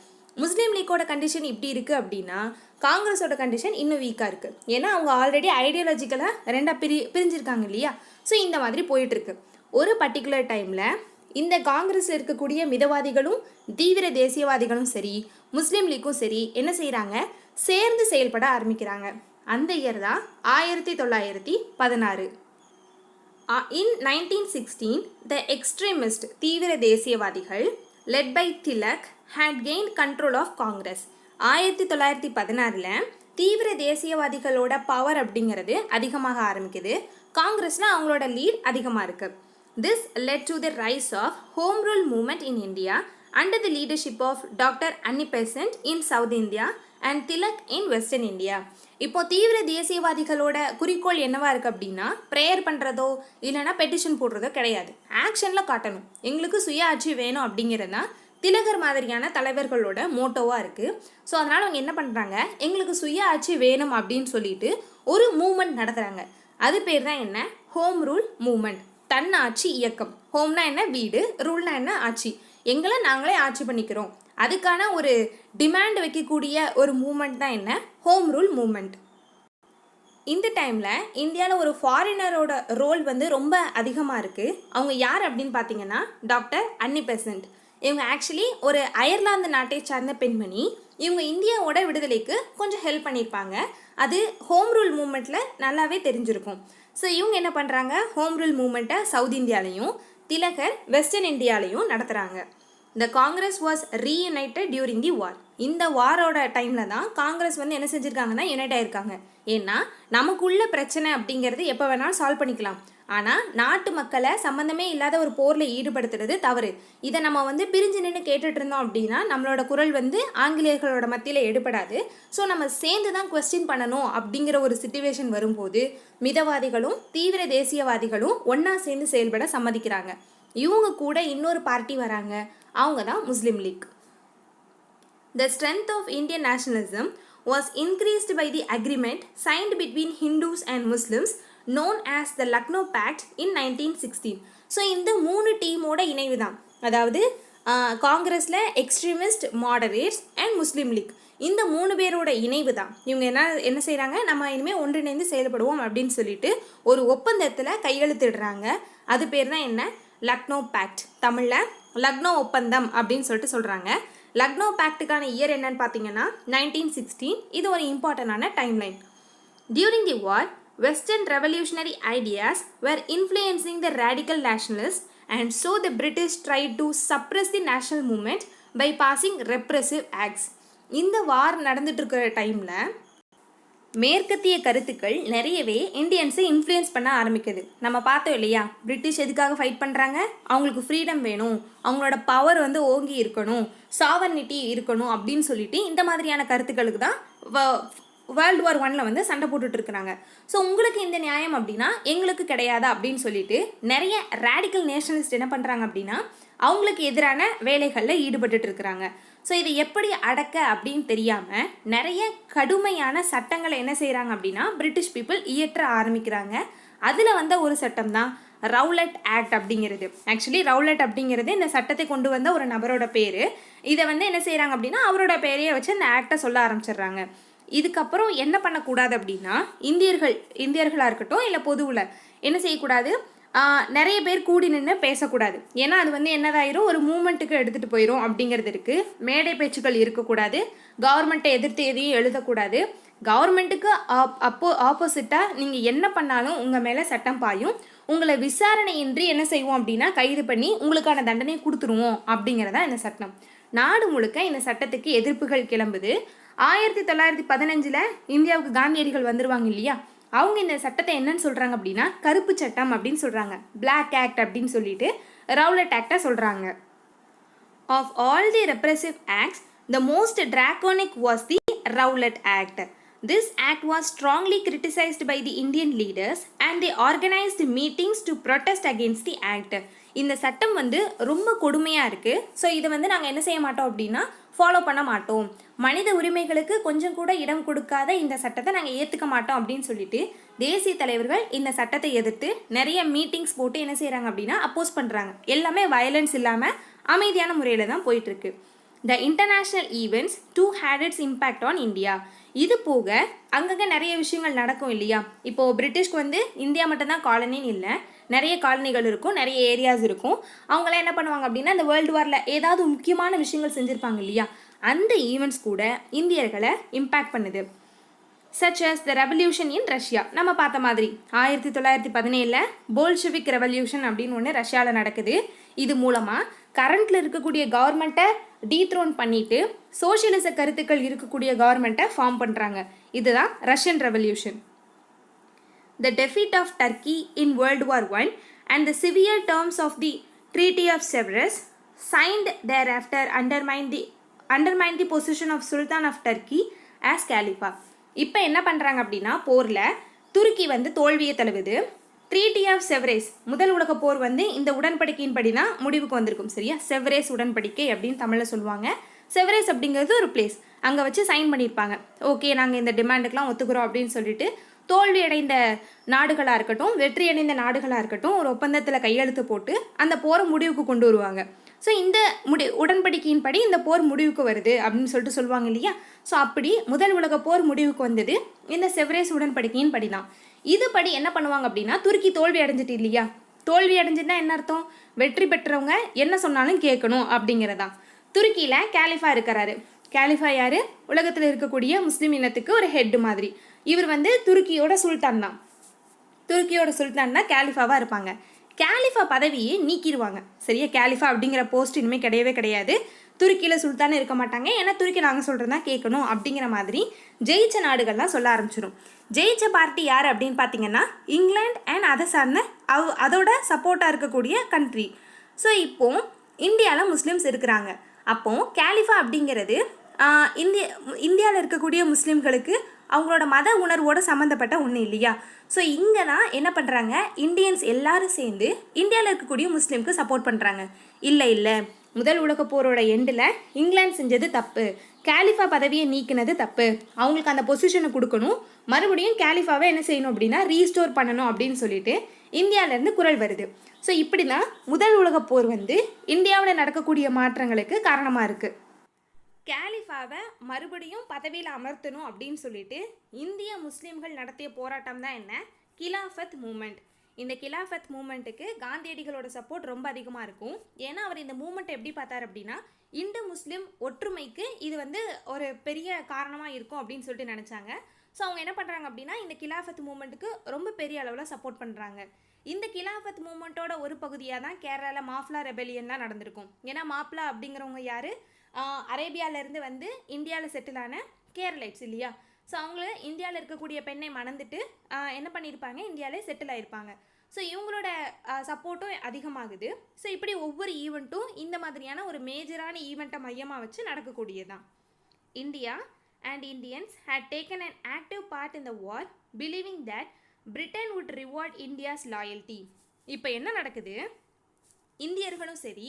முஸ்லீம் லீக்கோட கண்டிஷன் இப்படி இருக்குது அப்படின்னா காங்கிரஸோட கண்டிஷன் இன்னும் வீக்காக இருக்குது. ஏன்னா அவங்க ஆல்ரெடி ஐடியாலஜிக்கலாக ரெண்டாக பிரிஞ்சிருக்காங்க இல்லையா. ஸோ இந்த மாதிரி போயிட்டுருக்கு. ஒரு பர்டிகுலர் டைமில் இந்த காங்கிரஸில் இருக்கக்கூடிய மிதவாதிகளும் தீவிர தேசியவாதிகளும் சரி முஸ்லீம் லீக்கும் சரி என்ன செய்கிறாங்க, சேர்ந்து செயல்பட ஆரம்பிக்கிறாங்க. அந்த இயர் தான் 1916. In 1916 the extremist தீவிர தேசியவாதிகள் led by Tilak had gained control of Congress. 1916 தீவிர தேசியவாதிகளோட பவர் அப்படிங்கிறது அதிகமாக ஆரம்பிக்குது. காங்கிரஸில் அவங்களோட லீட் அதிகமாக இருக்குது. This led to the rise of home rule movement in India under the leadership of Dr. Annie Besant in South India and Tilak in western India. இப்போ தீவிர தேசியவாதிகளோட குறிக்கோள் என்னவா இருக்குது அப்படின்னா, ப்ரேயர் பண்ணுறதோ இல்லைனா பெட்டிஷன் போடுறதோ கிடையாது, ஆக்ஷனில் காட்டணும். எங்களுக்கு சுய ஆட்சி வேணும் அப்படிங்கிறது தான் திலகர் மாதிரியான தலைவர்களோட மோட்டோவாக இருக்குது. ஸோ அதனால் அவங்க என்ன பண்ணுறாங்க, எங்களுக்கு சுய ஆட்சி வேணும் அப்படின்னு சொல்லிட்டு ஒரு மூமெண்ட் நடத்துகிறாங்க. அது பேர் தான் என்ன, ஹோம் ரூல் மூமெண்ட், தன்னாட்சி இயக்கம். ஹோம்னா என்ன, வீடு, ரூல்னா என்ன, ஆட்சி. எங்களை நாங்களே ஆட்சி பண்ணிக்கிறோம், அதுக்கான ஒரு டிமாண்ட் வைக்கக்கூடிய ஒரு மூமெண்ட் தான் என்ன, ஹோம் ரூல் மூமெண்ட். இந்த டைமில் இந்தியாவில் ஒரு ஃபாரினரோட ரோல் வந்து ரொம்ப அதிகமாக இருக்குது. அவங்க யார் அப்படின்னு பார்த்தீங்கன்னா டாக்டர் அன்னி பெசன்ட். இவங்க ஆக்சுவலி ஒரு அயர்லாந்து நாட்டை சார்ந்த பெண்மணி. இவங்க இந்தியாவோட விடுதலைக்கு கொஞ்சம் ஹெல்ப் பண்ணியிருப்பாங்க. அது ஹோம் ரூல் மூமெண்ட்டில் நல்லாவே தெரிஞ்சிருக்கும். ஸோ இவங்க என்ன பண்ணுறாங்க, ஹோம் ரூல் மூமெண்ட்டை சவுத் இந்தியாலையும் திலகர் வெஸ்டர்ன் இந்தியாலையும் நடத்துகிறாங்க. த காங்கிரஸ் வாஸ் ரீயுனைட்டட் டியூரிங் தி வார். இந்த வாரோட டைமில் தான் காங்கிரஸ் வந்து என்ன செஞ்சுருக்காங்கன்னா யுனைட் ஆகிருக்காங்க. ஏன்னா நமக்குள்ள பிரச்சனை அப்படிங்கிறது எப்போ வேணாலும் சால்வ் பண்ணிக்கலாம். ஆனால் நாட்டு மக்களை சம்மந்தமே இல்லாத ஒரு போரில் ஈடுபடுத்துறது தவறு. இதை நம்ம வந்து பிரிஞ்சு நின்று கேட்டுட்டு இருந்தோம் அப்படின்னா நம்மளோட குரல் வந்து ஆங்கிலேயர்களோட மத்தியில் எடுபடாது. ஸோ நம்ம சேர்ந்து தான் கொஸ்டின் பண்ணணும் அப்படிங்கிற ஒரு சிச்சுவேஷன் வரும்போது மிதவாதிகளும் தீவிர தேசியவாதிகளும் ஒன்றா சேர்ந்து செயல்பட சம்மதிக்கிறாங்க. இவங்க கூட இன்னொரு பார்ட்டி வராங்க, அவங்க தான் முஸ்லீம் league. The strength of Indian nationalism was increased by the agreement signed between Hindus and Muslims known as the Lucknow Pact in 1916. So இந்த 3 டீமோட இணைவு தான், அதாவது காங்கிரஸில் extremist, moderates and Muslim League, இந்த 3 பேரோட இணைவு தான். இவங்க என்ன செய்கிறாங்க, நம்ம இனிமேல் ஒன்றிணைந்து செயல்படுவோம் அப்படின்னு சொல்லிட்டு ஒரு ஒப்பந்தத்தில் கையெழுத்திடுறாங்க. அது பேர் தான் என்ன, லக்னோ பேக்ட். தமிழில் லக்னோ ஒப்பந்தம் அப்படின்னு சொல்லிட்டு சொல்கிறாங்க. லக்னோ பேக்டுக்கான இயர் என்னன்னு பார்த்தீங்கன்னா 1916. இது ஒரு இம்பார்ட்டண்டான timeline. During the war western revolutionary ideas were influencing the radical nationalist and so the British try to suppress the national movement by passing repressive acts. இந்த வார் நடந்துட்டு இருக்கிற டைமில் மேற்கத்திய கருத்துக்கள் நிறையவே இந்தியன்ஸை இன்ஃப்ளூயன்ஸ் பண்ண ஆரம்பிக்குது. நம்ம பார்த்தோம் இல்லையா, பிரிட்டிஷ் எதுக்காக ஃபைட் பண்ணுறாங்க, அவங்களுக்கு ஃப்ரீடம் வேணும், அவங்களோட பவர் வந்து ஓங்கி இருக்கணும், சாவர்னிட்டி இருக்கணும் அப்படின்னு சொல்லிட்டு இந்த மாதிரியான கருத்துக்களுக்கு தான் வேர்ல்டு வார் 1 வந்து சண்டை போட்டுட்டு இருக்கிறாங்க. ஸோ உங்களுக்கு இந்த நியாயம் அப்படின்னா எங்களுக்கு கிடையாதா அப்படின்னு சொல்லிட்டு நிறைய ரேடிக்கல் நேஷனலிஸ்ட் என்ன பண்ணுறாங்க அப்படின்னா அவங்களுக்கு எதிரான வேலைகளில் ஈடுபட்டு இருக்கிறாங்க. ஸோ இதை எப்படி அடக்க அப்படின்னு தெரியாமல் நிறைய கடுமையான சட்டங்களை என்ன செய்கிறாங்க அப்படின்னா பிரிட்டிஷ் பீப்புள் இயற்ற ஆரம்பிக்கிறாங்க. அதில் வந்த ஒரு சட்டம் தான் ரவுலட் ஆக்ட் அப்படிங்கிறது. ஆக்சுவலி ரவுலட் அப்படிங்கிறது இந்த சட்டத்தை கொண்டு வந்த ஒரு நபரோட பேர். இதை வந்து என்ன செய்கிறாங்க அப்படின்னா அவரோட பேரையே வச்சு அந்த ஆக்டை சொல்ல ஆரம்பிச்சிடுறாங்க. இதுக்கப்புறம் என்ன பண்ணக்கூடாது அப்படின்னா இந்தியர்களாக இருக்கட்டும் இல்லை பொதுவில் என்ன செய்யக்கூடாது, நிறைய பேர் கூடி நின்று பேசக்கூடாது. ஏன்னா அது வந்து என்னதாயிரும், ஒரு மூமெண்ட்டுக்கு எடுத்துகிட்டு போயிடும் அப்படிங்கிறது இருக்குது. மேடை பேச்சுக்கள் இருக்கக்கூடாது, கவர்மெண்ட்டை எதிர்த்து எதையும் எழுதக்கூடாது, கவர்மெண்ட்டுக்கு ஆப்போசிட்டாக நீங்கள் என்ன பண்ணாலும் உங்கள் மேலே சட்டம் பாயும், உங்களை விசாரணையின்றி என்ன செய்வோம் அப்படின்னா கைது பண்ணி உங்களுக்கான தண்டனை கொடுத்துருவோம் அப்படிங்கிறதா இந்த சட்டம். நாடு முழுக்க இந்த சட்டத்துக்கு எதிர்ப்புகள் கிளம்புது. 1915 இந்தியாவுக்கு காந்தியடிகள் வந்துருவாங்க இல்லையா, அவங்க இந்த சட்டத்தை என்னன்னு சொல்கிறாங்க அப்படின்னா கருப்பு சட்டம் அப்படின்னு சொல்கிறாங்க, பிளாக் ஆக்ட் அப்படின்னு சொல்லிட்டு ரவுலட் ஆக்டை சொல்கிறாங்க. Of all the repressive acts the most draconian was the Rowlatt act. This act was strongly criticized by the Indian leaders and they organized meetings to protest against the act. இந்த சட்டம் வந்து ரொம்ப கொடுமையாக இருக்குது. So இதை வந்து நாங்கள் என்ன செய்ய மாட்டோம் அப்படின்னா ஃபாலோ பண்ண மாட்டோம், மனித உரிமைகளுக்கு கொஞ்சம் கூட இடம் கொடுக்காத இந்த சட்டத்தை நாங்கள் ஏற்றுக்க மாட்டோம் அப்படின்னு சொல்லிட்டு தேசிய தலைவர்கள் இந்த சட்டத்தை எதிர்த்து நிறைய மீட்டிங்ஸ் போட்டு என்ன செய்கிறாங்க அப்படின்னா அப்போஸ் பண்ணுறாங்க. எல்லாமே வயலன்ஸ் இல்லாமல் அமைதியான முறையில் தான் போயிட்டுருக்கு. The international events too had its impact on India. இது போக அங்கங்கே நிறைய விஷயங்கள் நடக்கும் இல்லையா. இப்போது பிரிட்டிஷ்க்கு வந்து இந்தியா மட்டும்தான் காலனின்னு இல்லை, நிறைய காலனிகள் இருக்கும், நிறைய ஏரியாஸ் இருக்கும். அவங்களாம் என்ன பண்ணுவாங்க அப்படின்னா இந்த வேர்ல்டு வாரில் ஏதாவது முக்கியமான விஷயங்கள் செஞ்சுருப்பாங்க இல்லையா, அந்த ஈவெண்ட்ஸ் கூட இந்தியர்களை இம்பேக்ட் பண்ணுது. such as the revolution in Russia. நம்ம பார்த்த மாதிரி 1917 போல்ஷெவிக் ரெவல்யூஷன் அப்படின்னு ஒன்று ரஷ்யாவில் நடக்குது. இது மூலமாக கரண்ட்டில் இருக்கக்கூடிய கவர்மெண்ட்டை டீத்ரோன் பண்ணிட்டு சோஷியலிச கருத்துக்கள் இருக்கக்கூடிய கவர்மெண்ட்டை ஃபார்ம் பண்ணுறாங்க. இதுதான் Russian revolution. The defeat of Turkey in World War I and the severe terms of the Treaty of Sevres signed thereafter undermined the position of Sultan of Turkey as caliph. இப்போ என்ன பண்ணுறாங்க அப்படின்னா போரில் துருக்கி வந்து தோல்வியை தழுவுது. Treaty of செவரேஸ், முதல் உலக போர் வந்து இந்த உடன்படிக்கையின்படி தான் முடிவுக்கு வந்திருக்கும். சரியா, செவரேஸ் உடன்படிக்கை அப்படின்னு தமிழில் சொல்லுவாங்க. செவரேஸ் அப்படிங்கிறது ஒரு பிளேஸ், அங்கே வச்சு சைன் பண்ணியிருப்பாங்க. ஓகே, நாங்கள் இந்த டிமாண்டுக்கெலாம் ஒத்துக்கிறோம் அப்படின்னு சொல்லிட்டு தோல்வி அடைந்த நாடுகளாக இருக்கட்டும், வெற்றி அடைந்த நாடுகளாக இருக்கட்டும், ஒரு ஒப்பந்தத்தில் கையெழுத்து போட்டு அந்த போரை முடிவுக்கு கொண்டு வருவாங்க. ஸோ இந்த உடன்படிக்கையின்படி இந்த போர் முடிவுக்கு வருது அப்படின்னு சொல்லிட்டு சொல்லுவாங்க இல்லையா. ஸோ அப்படி முதல் உலக போர் முடிவுக்கு வந்தது இந்த செவரேஸ் உடன்படிக்கையின் படி தான். இதுபடி என்ன பண்ணுவாங்க அப்படின்னா, துருக்கி தோல்வி அடைஞ்சிட்டு இல்லையா, தோல்வி அடைஞ்சுன்னா என்ன அர்த்தம், வெற்றி பெற்றவங்க என்ன சொன்னாலும் கேட்கணும் அப்படிங்கிறதா. துருக்கியில் கேலிஃபா இருக்கிறாரு. கேலிஃபா யார், உலகத்தில் இருக்கக்கூடிய முஸ்லீம் இனத்துக்கு ஒரு ஹெட் மாதிரி. இவர் வந்து துருக்கியோட சுல்தான் தான். துருக்கியோட சுல்தான் தான் கேலிஃபாவாக இருப்பாங்க. கேலிஃபா பதவியை நீக்கிடுவாங்க. சரியா, கேலிஃபா அப்படிங்கிற போஸ்ட் இனிமேல் கிடையவே கிடையாது. துருக்கியில் சுல்தானே இருக்க மாட்டாங்க. ஏன்னா துருக்கி நாங்கள் சொல்கிறது தான் கேட்கணும் அப்படிங்கிற மாதிரி ஜெயிச்ச நாடுகள்லாம் சொல்ல ஆரம்பிச்சிடும். ஜெயிச்ச பார்ட்டி யார் அப்படின்னு பார்த்தீங்கன்னா இங்கிலாந்து அண்ட் அதை சார்ந்த அதோட சப்போர்ட்டாக இருக்கக்கூடிய கண்ட்ரி. ஸோ இப்போது இந்தியாவில் முஸ்லீம்ஸ் இருக்கிறாங்க. அப்போது கேலிஃபா அப்படிங்கிறது இந்தியாவில் இருக்கக்கூடிய முஸ்லீம்களுக்கு அவங்களோட மத உணர்வோடு சம்மந்தப்பட்ட ஒன்று இல்லையா. ஸோ இங்கே தான் என்ன பண்ணுறாங்க, இந்தியன்ஸ் எல்லாரும் சேர்ந்து இந்தியாவில் இருக்கக்கூடிய முஸ்லீம்க்கு சப்போர்ட் பண்ணுறாங்க. இல்லை முதல் உலக போரோட எண்டில் இங்கிலாந்து செஞ்சது தப்பு, கேலிஃபா பதவியை நீக்கினது தப்பு, அவங்களுக்கு அந்த பொசிஷனை கொடுக்கணும், மறுபடியும் கேலிஃபாவை என்ன செய்யணும் அப்படின்னா ரீஸ்டோர் பண்ணணும் அப்படின்னு சொல்லிட்டு இந்தியாவிலேருந்து குரல் வருது. ஸோ இப்படி தான் முதல் உலக போர் வந்து இந்தியாவில் நடக்கக்கூடிய மாற்றங்களுக்கு காரணமாக இருக்குது. கேலிஃபாவை மறுபடியும் பதவியில் அமர்த்தணும் அப்படின்னு சொல்லிட்டு இந்திய முஸ்லீம்கள் நடத்திய போராட்டம் தான் என்ன, கிலாஃபத் மூமெண்ட். இந்த கிலாஃபத் மூமெண்ட்டுக்கு காந்தியடிகளோட சப்போர்ட் ரொம்ப அதிகமாக இருக்கும். ஏன்னா அவர் இந்த மூமெண்ட்டை எப்படி பார்த்தார் அப்படின்னா, இந்து முஸ்லீம் ஒற்றுமைக்கு இது வந்து ஒரு பெரிய காரணமாக இருக்கும் அப்படின்னு சொல்லிட்டு நினச்சாங்க. ஸோ அவங்க என்ன பண்ணுறாங்க அப்படின்னா இந்த கிலாஃபத் மூமெண்ட்டுக்கு ரொம்ப பெரிய அளவில் சப்போர்ட் பண்ணுறாங்க. இந்த கிலாஃபத் மூமெண்ட்டோட ஒரு பகுதியாக தான் கேரளாவில் மாஃப்லா ரெபெலியன்லாம் நடந்திருக்கும். ஏன்னா மாப்ளா அப்படிங்கிறவங்க யார், அரேபியாவிலேருந்து வந்து இந்தியாவில் செட்டில் ஆன கேரளைட்ஸ் இல்லையா. ஸோ அவங்கள இந்தியாவில் இருக்கக்கூடிய பெண்ணை மணந்துட்டு என்ன பண்ணியிருப்பாங்க, இந்தியாவிலே செட்டில் ஆகிருப்பாங்க. ஸோ இவங்களோட சப்போர்ட்டும் அதிகமாகுது. ஸோ இப்படி ஒவ்வொரு ஈவெண்ட்டும் இந்த மாதிரியான ஒரு மேஜரான ஈவெண்ட்டை மையமாக வச்சு நடக்கக்கூடியதான். India and Indians had taken an active part in the war, believing that Britain would reward India's loyalty. இப்போ என்ன நடக்குது, இந்தியர்களும் சரி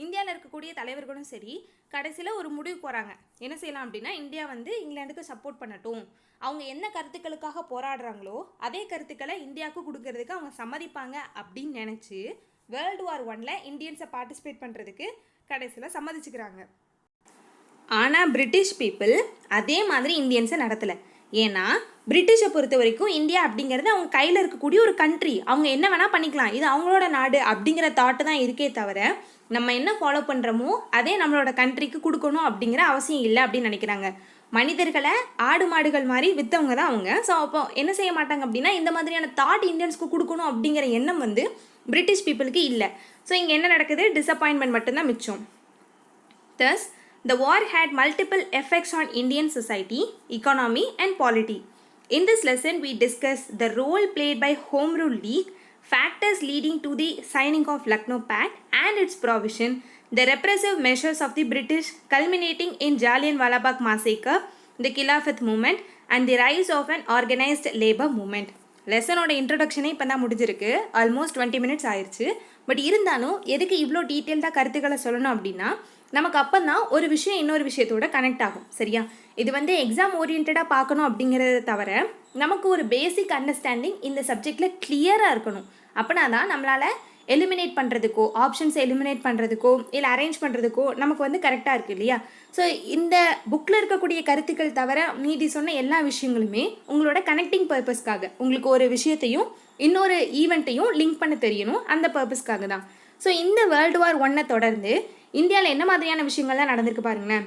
இந்தியாவில் இருக்கக்கூடிய தலைவர்களும் சரி கடைசியில் ஒரு முடிவுக்கு வராங்க. என்ன செய்யலாம் அப்படின்னா, இந்தியா வந்து இங்கிலாந்துக்கு சப்போர்ட் பண்ணட்டும், அவங்க என்ன கருத்துக்களுக்காக போராடுறாங்களோ அதே கருத்துக்களை இந்தியாவுக்கு கொடுக்கறதுக்கு அவங்க சம்மதிப்பாங்க அப்படின்னு நினச்சி வேர்ல்டு வார் 1 இந்தியன்ஸை பார்ட்டிசிபேட் பண்ணுறதுக்கு கடைசியில் சம்மதிச்சுக்கிறாங்க. ஆனால் பிரிட்டிஷ் பீப்புள் அதே மாதிரி இந்தியன்ஸை நடத்தலை. ஏன்னா பிரிட்டிஷை பொறுத்த வரைக்கும் இந்தியா அப்படிங்கிறது அவங்க கையில் இருக்கக்கூடிய ஒரு கண்ட்ரி, அவங்க என்ன வேணால் பண்ணிக்கலாம், இது அவங்களோட நாடு அப்படிங்கிற தாட்டு தான் இருக்கே தவிர நம்ம என்ன ஃபாலோ பண்ணுறோமோ அதே நம்மளோட கண்ட்ரிக்கு கொடுக்கணும் அப்படிங்கிற அவசியம் இல்லை அப்படின்னு நினைக்கிறாங்க. மனிதர்களை ஆடு மாடுகள் மாதிரி விற்றவங்க தான் அவங்க. ஸோ அப்போ என்ன செய்ய மாட்டாங்க அப்படின்னா இந்த மாதிரியான தாட் இந்தியன்ஸ்க்கு கொடுக்கணும் அப்படிங்கிற எண்ணம் வந்து பிரிட்டிஷ் பீப்புளுக்கு இல்லை. ஸோ இங்கே என்ன நடக்குது, டிசப்பாயின்மெண்ட் மட்டும்தான் மிச்சம். Thus, the war had multiple effects on Indian society, economy and polity. In this lesson, we discuss the role played by Home Rule League, factors leading to the signing of Lucknow Pact and its provision, the repressive measures of the British culminating in Jallianwala Bagh massacre, the Khilafat movement and the rise of an organized labor movement. லெசனோட இன்ட்ரடக்ஷனே இப்போ தான் முடிஞ்சிருக்கு. Almost 20 minutes ஆயிடுச்சு. But இருந்தாலும் எதுக்கு இவ்வளோ டீட்டெயில்டாக கருத்துக்களை சொல்லணும் அப்படின்னா, நமக்கு அப்போ தான் ஒரு விஷயம் இன்னொரு விஷயத்தோட கனெக்ட் ஆகும். சரியா, இது வந்து எக்ஸாம் ஓரியன்டாக பார்க்கணும் அப்படிங்கிறத தவிர நமக்கு ஒரு பேசிக் அண்டர்ஸ்டாண்டிங் இந்த சப்ஜெக்டில் கிளியராக இருக்கணும். அப்படின்னா தான் நம்மளால் எலிமினேட் பண்ணுறதுக்கோ, ஆப்ஷன்ஸை எலிமினேட் பண்ணுறதுக்கோ இல்லை அரேஞ்ச் பண்ணுறதுக்கோ நமக்கு வந்து கரெக்டாக இருக்குது இல்லையா. ஸோ இந்த புக்கில் இருக்கக்கூடிய கருத்துக்கள் தவிர மீதி சொன்ன எல்லா விஷயங்களுமே உங்களோட கனெக்டிங் பர்பஸ்க்காக, உங்களுக்கு ஒரு விஷயத்தையும் இன்னொரு ஈவெண்ட்டையும் லிங்க் பண்ண தெரியணும், அந்த பர்பஸ்க்காக தான். ஸோ இந்த வேர்ல்டு வார் 1 தொடர்ந்து இந்தியாவில் என்ன மாதிரியான விஷயங்கள்லாம் நடந்திருக்கு பாருங்களேன்.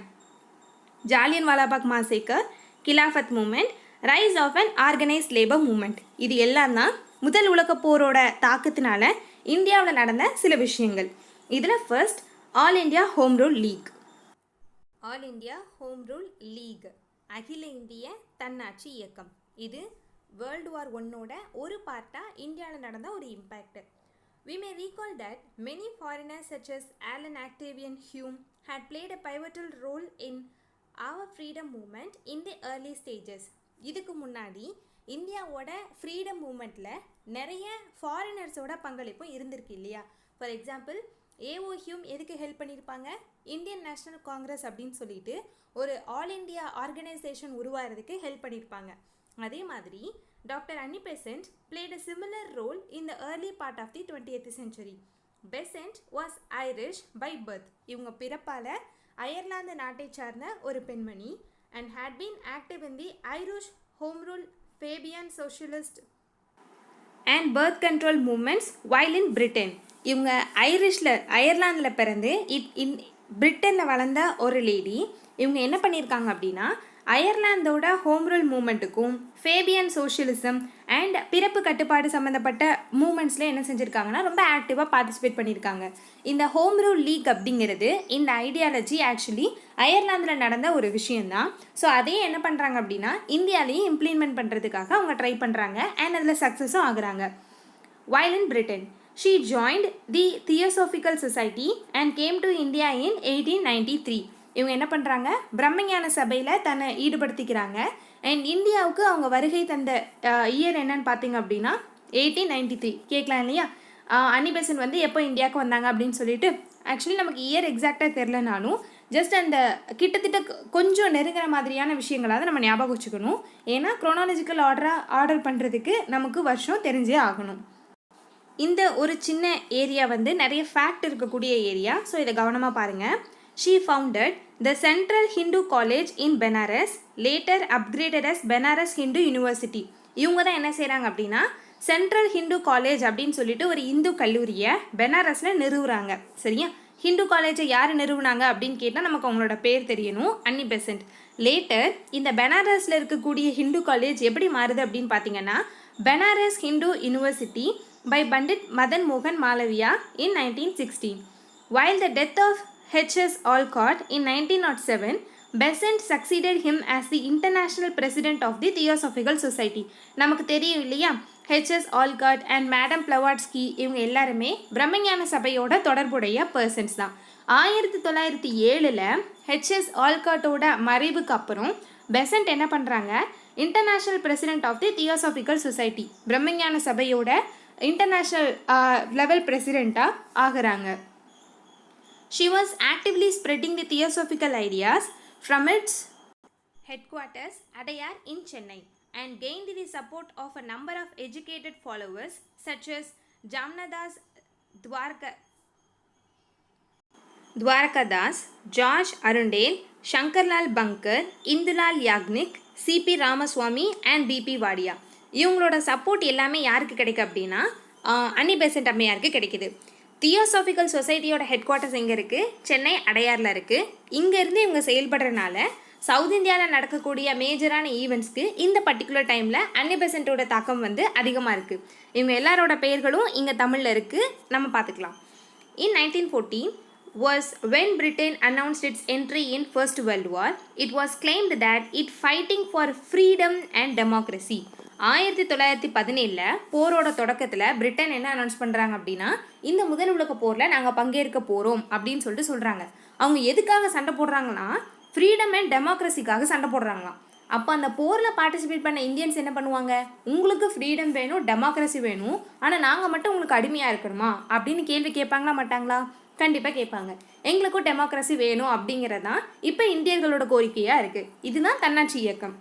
Jallianwala Bagh massacre, Khilafat movement, rise of an organised labour movement, இது எல்லாம் தான் முதல் உலக போரோட தாக்கத்தினால இந்தியாவில் நடந்த சில விஷயங்கள். இதில் first All India Home rule League. All India Home rule League அகில இந்திய தன்னாட்சி இயக்கம். இது வேர்ல்டு வார் 1 ஒரு பார்ட்டாக இந்தியாவில் நடந்த ஒரு impact. We may recall that many foreigners such as Alan Octavian Hume had played a pivotal role in our freedom movement in the early stages. இதுக்கு முன்னாடி இந்தியாவோட ஃப்ரீடம் மூமெண்ட்டில் நிறைய ஃபாரினர்ஸோட பங்களிப்பும் இருந்திருக்கு இல்லையா? ஃபார் எக்ஸாம்பிள் ஏஓ ஹியூம் எதுக்கு ஹெல்ப் பண்ணியிருப்பாங்க? Indian National Congress அப்படின்னு சொல்லிட்டு ஒரு ஆல் இண்டியா ஆர்கனைசேஷன் உருவாகிறதுக்கு ஹெல்ப் பண்ணியிருப்பாங்க. அதே மாதிரி doctor Annie Besant played a similar role in the early part of the 20th century. Besant was Irish by birth. இவங்க பிறப்பால் அயர்லாந்து நாட்டை சார்ந்த ஒரு பெண்மணி and had been active in the Irish home rule Fabian socialist and birth control movements while in Britain. இவங்க அயர்லாந்தில் பிறந்து பிரிட்டனில் வளர்ந்த ஒரு லேடி. இவங்க என்ன பண்ணியிருக்காங்க அப்படின்னா அயர்லாந்தோட ஹோம் ரூல் மூமெண்ட்டுக்கும் ஃபேபியன் சோஷியலிசம் அண்ட் பிறப்பு கட்டுப்பாடு சம்மந்தப்பட்ட மூமெண்ட்ஸில் என்ன செஞ்சுருக்காங்கன்னா ரொம்ப ஆக்டிவாக பார்ட்டிசிபேட் பண்ணியிருக்காங்க. இந்த ஹோம் ரூல் லீக் அப்படிங்கிறது இந்த ஐடியாலஜி ஆக்சுவலி அயர்லாந்தில் நடந்த ஒரு விஷயந்தான். ஸோ அதே என்ன பண்ணுறாங்க அப்படின்னா இந்தியாவிலையும் இம்ப்ளிமெண்ட் பண்ணுறதுக்காக அவங்க ட்ரை பண்ணுறாங்க அண்ட் அதில் சக்ஸஸும் ஆகுறாங்க. While in Britain she joined the Theosophical Society and came to India in 1893. இவங்க என்ன பண்ணுறாங்க, பிரம்மஞான சபையில் தன்னை ஈடுபடுத்திக்கிறாங்க. அண்ட் இந்தியாவுக்கு அவங்க வருகை தந்த இயர் என்னன்னு பார்த்தீங்க அப்படின்னா 1893. கேட்கலாம் இல்லையா? அன்னி பெசன்ட் வந்து எப்போ இந்தியாவுக்கு வந்தாங்க அப்படின்னு சொல்லிட்டு ஆக்சுவலி நமக்கு இயர் எக்ஸாக்டாக தெரிலனாலும் ஜஸ்ட் அந்த கிட்டத்தட்ட கொஞ்சம் நெருங்குற மாதிரியான விஷயங்களாவது நம்ம ஞாபகம் வச்சுக்கணும். ஏன்னா குரோனாலஜிக்கல் ஆர்டர் பண்ணுறதுக்கு நமக்கு வருஷம் தெரிஞ்சே ஆகணும். இந்த ஒரு சின்ன ஏரியா வந்து நிறைய ஃபேக்ட் இருக்கக்கூடிய ஏரியா. ஸோ இதை கவனமாக பாருங்கள். She founded the Central Hindu College in Benares, later upgraded as Benares Hindu University. இவங்க தான் என்ன செய்கிறாங்க அப்படின்னா சென்ட்ரல் ஹிந்து காலேஜ் அப்படின்னு சொல்லிட்டு ஒரு இந்து கல்லூரியை பெனாரஸில் நிறுவுறாங்க. சரியா? ஹிந்து காலேஜை யார் நிறுவுனாங்க அப்படின்னு கேட்டால் நமக்கு அவங்களோட பேர் தெரியணும், அன்னி பெசன்ட். லேட்டர் இந்த பெனாரஸில் இருக்கக்கூடிய ஹிந்து காலேஜ் எப்படி மாறுது அப்படின்னு பார்த்தீங்கன்னா Benares Hindu university by Pandit Madan Mohan Malaviya in 1916. While the death of H.S. Olcott in 1907, Besant succeeded him as the international president of the Theosophical Society. நமக்கு தெரியும் இல்லையா, H.S. Olcott and Madam Blavatsky இவங்க எல்லாருமே பிரம்மஞான சபையோட தொடர்புடைய பர்சன்ஸ் தான். 1907 H.S. Olcottோட மறைவுக்கு அப்புறம் பெசன்ட் என்ன பண்ணுறாங்க, international president of the theosophical society, பிரம்மஞான சபையோட இன்டர்நேஷ்னல் லெவல் பிரசிடெண்ட்டாக ஆகிறாங்க. She was actively spreading the theosophical ideas from its headquarters Adayar in Chennai and gained the support of a number of educated followers such as Jamnadas Dwarkadas, George Arundale, Shankarlal Bankar, Indulal Yagnik, C.P. Ramaswamy and B.P. Vadia. இவங்களோட support எல்லாமே யாருக்கு கிடைக்கும் அப்படின்னா அன்னி பெசன்ட் அம்மையாருக்கு கிடைக்கிது. Theosophical சொசைட்டியோட head quarters எங்கே இருக்குது? சென்னை அடையாரில் இருக்குது. இங்கேருந்து இவங்க செயல்படுறதுனால சவுத் இந்தியாவில் நடக்கக்கூடிய மேஜரான ஈவெண்ட்ஸ்க்கு இந்த பர்டிகுலர் டைமில் அன்னி பெசன்ட்டோட தாக்கம் வந்து அதிகமாக இருக்குது. இவங்க எல்லாரோட பெயர்களும் இங்கே தமிழில் இருக்குது, நம்ம பார்த்துக்கலாம். இன் 1914 was when Britain announced its entry in First World War. It was claimed that it fighting for freedom and democracy. 1917 போரோட தொடக்கத்தில் பிரிட்டன் என்ன அனௌன்ஸ் பண்ணுறாங்க அப்படின்னா இந்த முதல் உலக போரில் நாங்கள் பங்கேற்க போகிறோம் அப்படின்னு சொல்லிட்டு சொல்கிறாங்க. அவங்க எதுக்காக சண்டை போடுறாங்கன்னா ஃப்ரீடம் அண்ட் டெமோக்ரஸிக்காக சண்டை போடுறாங்களாம். அப்போ அந்த போரில் பார்ட்டிசிபேட் பண்ண இந்தியன்ஸ் என்ன பண்ணுவாங்க, உங்களுக்கு ஃப்ரீடம் வேணும், டெமோக்ரஸி வேணும், ஆனால் நாங்கள் மட்டும் உங்களுக்கு அடிமையாக இருக்கணுமா அப்படின்னு கேள்வி கேட்பாங்களா மாட்டாங்களா? கண்டிப்பாக கேட்பாங்க. எங்களுக்கும் டெமோக்ரஸி வேணும் அப்படிங்கிறது தான் இப்போ இந்தியர்களோட கோரிக்கையாக இருக்குது. இதுதான் தன்னாட்சி இயக்கம்.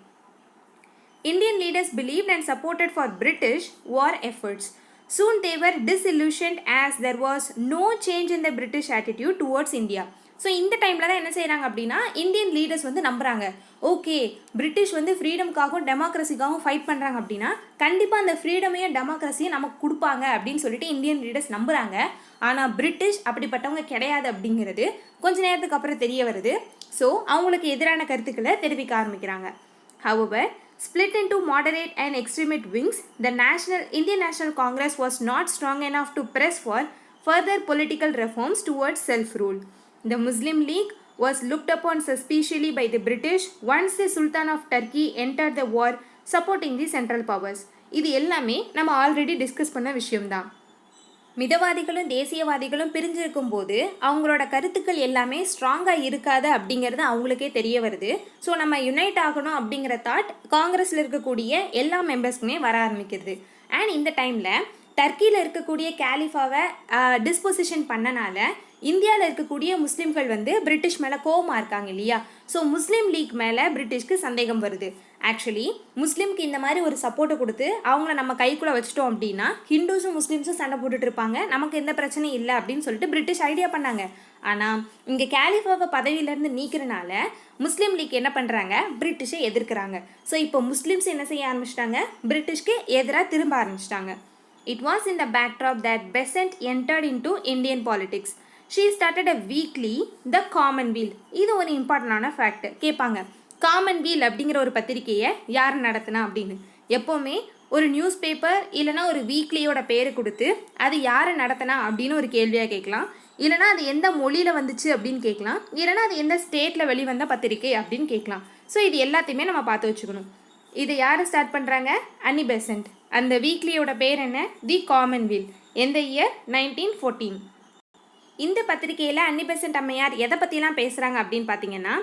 Indian leaders believed and supported for British war efforts. Soon they were disillusioned as there was no change in the British attitude towards India. So இந்த டைமில் தான் என்ன செய்கிறாங்க அப்படின்னா இந்தியன் லீடர்ஸ் வந்து நம்புகிறாங்க, ஓகே பிரிட்டிஷ் வந்து ஃப்ரீடமுக்காகவும் டெமோக்ரஸிக்காகவும் ஃபைட் பண்ணுறாங்க அப்படின்னா கண்டிப்பாக அந்த ஃப்ரீடமையும் டெமோக்ரஸியும் நமக்கு கொடுப்பாங்க அப்படின்னு சொல்லிட்டு இந்தியன் லீடர்ஸ் நம்புகிறாங்க. ஆனால் பிரிட்டிஷ் அப்படிப்பட்டவங்க கிடையாது அப்படிங்கிறது கொஞ்ச நேரத்துக்கு அப்புறம் தெரிய வருது. ஸோ அவங்களுக்கு எதிரான கருத்துக்களை தெரிவிக்க ஆரம்பிக்கிறாங்க. However, split into moderate and extremist wings, the Indian National Congress was not strong enough to press for further political reforms towards self-rule. The Muslim League was looked upon suspiciously by the British once the Sultan of Turkey entered the war supporting the central powers. இது எல்லாமே நம்ம already discuss பண்ண விஷயம்தான். மிதவாதிகளும் தேசியவாதிகளும் பிரிஞ்சிருக்கும் போது அவங்களோட கருத்துக்கள் எல்லாமே ஸ்ட்ராங்காக இருக்காது அப்படிங்கிறது அவங்களுக்கே தெரிய வருது. ஸோ நம்ம யுனைட் ஆகணும் அப்படிங்கிற தாட் காங்கிரஸில் இருக்கக்கூடிய எல்லா மெம்பர்ஸ்க்குமே வர ஆரம்பிக்கிறது. அண்ட் இந்த டைமில் டர்க்கியில் இருக்கக்கூடிய கேலிஃபாவை டிஸ்பொசிஷன் பண்ணனால இந்தியாவில் இருக்கக்கூடிய முஸ்லீம்கள் வந்து பிரிட்டிஷ் மேலே கோவமாக இருக்காங்க இல்லையா. ஸோ முஸ்லீம் லீக் மேலே பிரிட்டிஷ்க்கு சந்தேகம் வருது. ஆக்சுவலி முஸ்லீம்க்கு இந்த மாதிரி ஒரு சப்போர்ட்டை கொடுத்து அவங்கள நம்ம கைக்குள்ளே வச்சுட்டோம் அப்படின்னா ஹிந்துஸும் முஸ்லீம்ஸும் சண்டை போட்டுட்டு இருப்பாங்க, நமக்கு எந்த பிரச்சனையும் இல்லை அப்படின்னு சொல்லிட்டு பிரிட்டிஷ் ஐடியா பண்ணாங்க. ஆனால் இங்கே கேலிஃபாவை பதவியிலேருந்து நீக்கிறனால முஸ்லீம் லீக் என்ன பண்ணுறாங்க, பிரிட்டிஷை எதிர்க்கிறாங்க. ஸோ இப்போ முஸ்லீம்ஸ் என்ன செய்ய ஆரம்பிச்சிட்டாங்க, பிரிட்டிஷ்க்கு எதிராக திரும்ப ஆரம்பிச்சிட்டாங்க. It was in the backdrop that Besant entered into Indian politics. She started a weekly, The Commonweal. இது ஒரு இம்பார்ட்டண்டான ஃபேக்ட். கேட்பாங்க, காமன்வீல் அப்படிங்கிற ஒரு பத்திரிகையை யார் நடத்தினா அப்படின்னு. எப்போவுமே ஒரு நியூஸ் பேப்பர் இல்லைனா ஒரு வீக்லியோட பேர் கொடுத்து அது யார் நடத்தினா அப்படின்னு ஒரு கேள்வியாக கேட்கலாம். இல்லைனா அது எந்த மொழியில் வந்துச்சு அப்படின்னு கேட்கலாம். இல்லைனா அது எந்த ஸ்டேட்டில் வெளிவந்த பத்திரிகை அப்படின்னு கேட்கலாம். ஸோ இது எல்லாத்தையுமே நம்ம பார்த்து வச்சுக்கணும். இது யார் ஸ்டார்ட் பண்ணுறாங்க, அன்னி பெசன்ட். அந்த வீக்லியோட பேர் என்ன, தி காமன்வீல். எந்த இயர், 1914. இந்த பத்திரிகையில் அன்னி பெசன்ட் அம்மையார் எதை பற்றிலாம் பேசுகிறாங்க அப்படின்னு பார்த்தீங்கன்னா,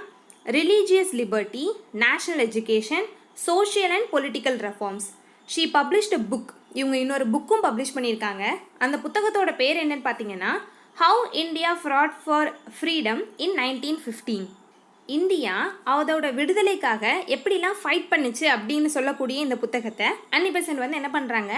religious liberty, national education, social and political reforms. She published book. இவங்க இன்னொரு புக்கும் பப்ளிஷ் பண்ணியிருக்காங்க. அந்த புத்தகத்தோட பேர் என்னன்னு பார்த்தீங்கன்னா, how India fraud for freedom in 1915. India அதோட விடுதலைக்காக எப்படிலாம் ஃபைட் பண்ணுச்சு அப்படின்னு சொல்லக்கூடிய இந்த புத்தகத்தை அன்னி பெசன்ட் வந்து என்ன பண்ணுறாங்க,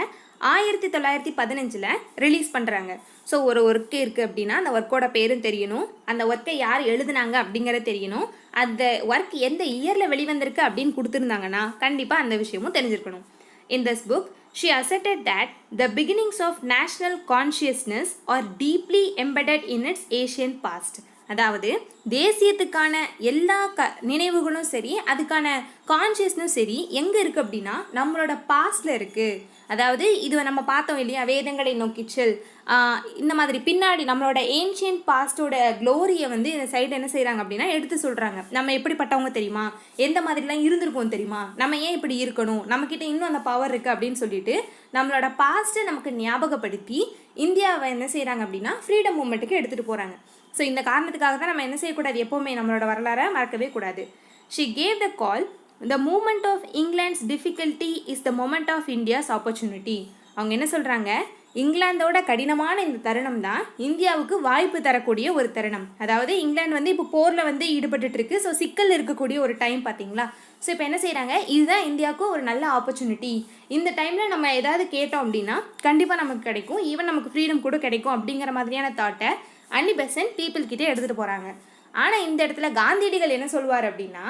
1915 ரிலீஸ் பண்ணுறாங்க. ஸோ ஒரு ஒர்க்கு இருக்குது அப்படின்னா அந்த ஒர்க்கோட பேரும் தெரியணும், அந்த ஒர்க்கை யார் எழுதுனாங்க அப்படிங்கிறது தெரியணும், அந்த ஒர்க் எந்த இயரில் வெளிவந்திருக்கு அப்படின்னு கொடுத்துருந்தாங்கன்னா கண்டிப்பாக அந்த விஷயமும் தெரிஞ்சிருக்கணும். In this book, she asserted that the beginnings of national consciousness are deeply embedded in its ancient past. அதாவது தேசியத்துக்கான எல்லா நினைவுகளும் சரி, அதுக்கான கான்ஷியஸ்னும் சரி எங்கே இருக்குது அப்படின்னா நம்மளோட பாஸ்டில் இருக்குது. அதாவது இது நம்ம பார்த்தோம் இல்லையா, வேதங்களை நோக்கிச்சல், இந்த மாதிரி பின்னாடி நம்மளோட ஏன்ஷியன்ட் பாஸ்டோட க்ளோரியை வந்து இந்த சைடு என்ன செய்கிறாங்க அப்படின்னா எடுத்து சொல்கிறாங்க. நம்ம எப்படிப்பட்டவங்க தெரியுமா, எந்த மாதிரிலாம் இருந்திருக்கோம் தெரியுமா, நம்ம ஏன் இப்படி இருக்கணும், நம்மக்கிட்ட இன்னும் அந்த பவர் இருக்குது அப்படின்னு சொல்லிட்டு நம்மளோட பாஸ்ட்டை நமக்கு ஞாபகப்படுத்தி இந்தியாவை என்ன செய்கிறாங்க அப்படின்னா ஃப்ரீடம் மூமெண்ட்டுக்கு எடுத்துகிட்டு போகிறாங்க. ஸோ இந்த காரணத்துக்காக தான் நம்ம என்ன செய்யக்கூடாது, எப்போவுமே நம்மளோட வரலாறை மறக்கவே கூடாது. She gave the call, the moment of England's difficulty is the moment of India's opportunity. அவங்க என்ன சொல்கிறாங்க, இங்கிலாந்தோட கடினமான இந்த தருணம் தான் இந்தியாவுக்கு வாய்ப்பு தரக்கூடிய ஒரு தருணம். அதாவது இங்கிலாந்து வந்து இப்போ போரில் வந்து ஈடுபட்டு இருக்கு. ஸோ சிக்கல் இருக்கக்கூடிய ஒரு டைம் பார்த்தீங்களா. ஸோ இப்போ என்ன செய்கிறாங்க, இதுதான் இந்தியாவுக்கு ஒரு நல்ல ஆப்பர்ச்சுனிட்டி. இந்த டைமில் நம்ம ஏதாவது கேட்டோம் அப்படின்னா கண்டிப்பாக நமக்கு கிடைக்கும், ஈவன் நமக்கு ஃப்ரீடம் கூட கிடைக்கும் அப்படிங்கிற மாதிரியான தாட்டை அன்னி பெசன்ட் பீப்புள் கிட்டே எடுத்துகிட்டு போகிறாங்க. ஆனால் இந்த இடத்துல காந்தியடிகள் என்ன சொல்லுவார் அப்படின்னா,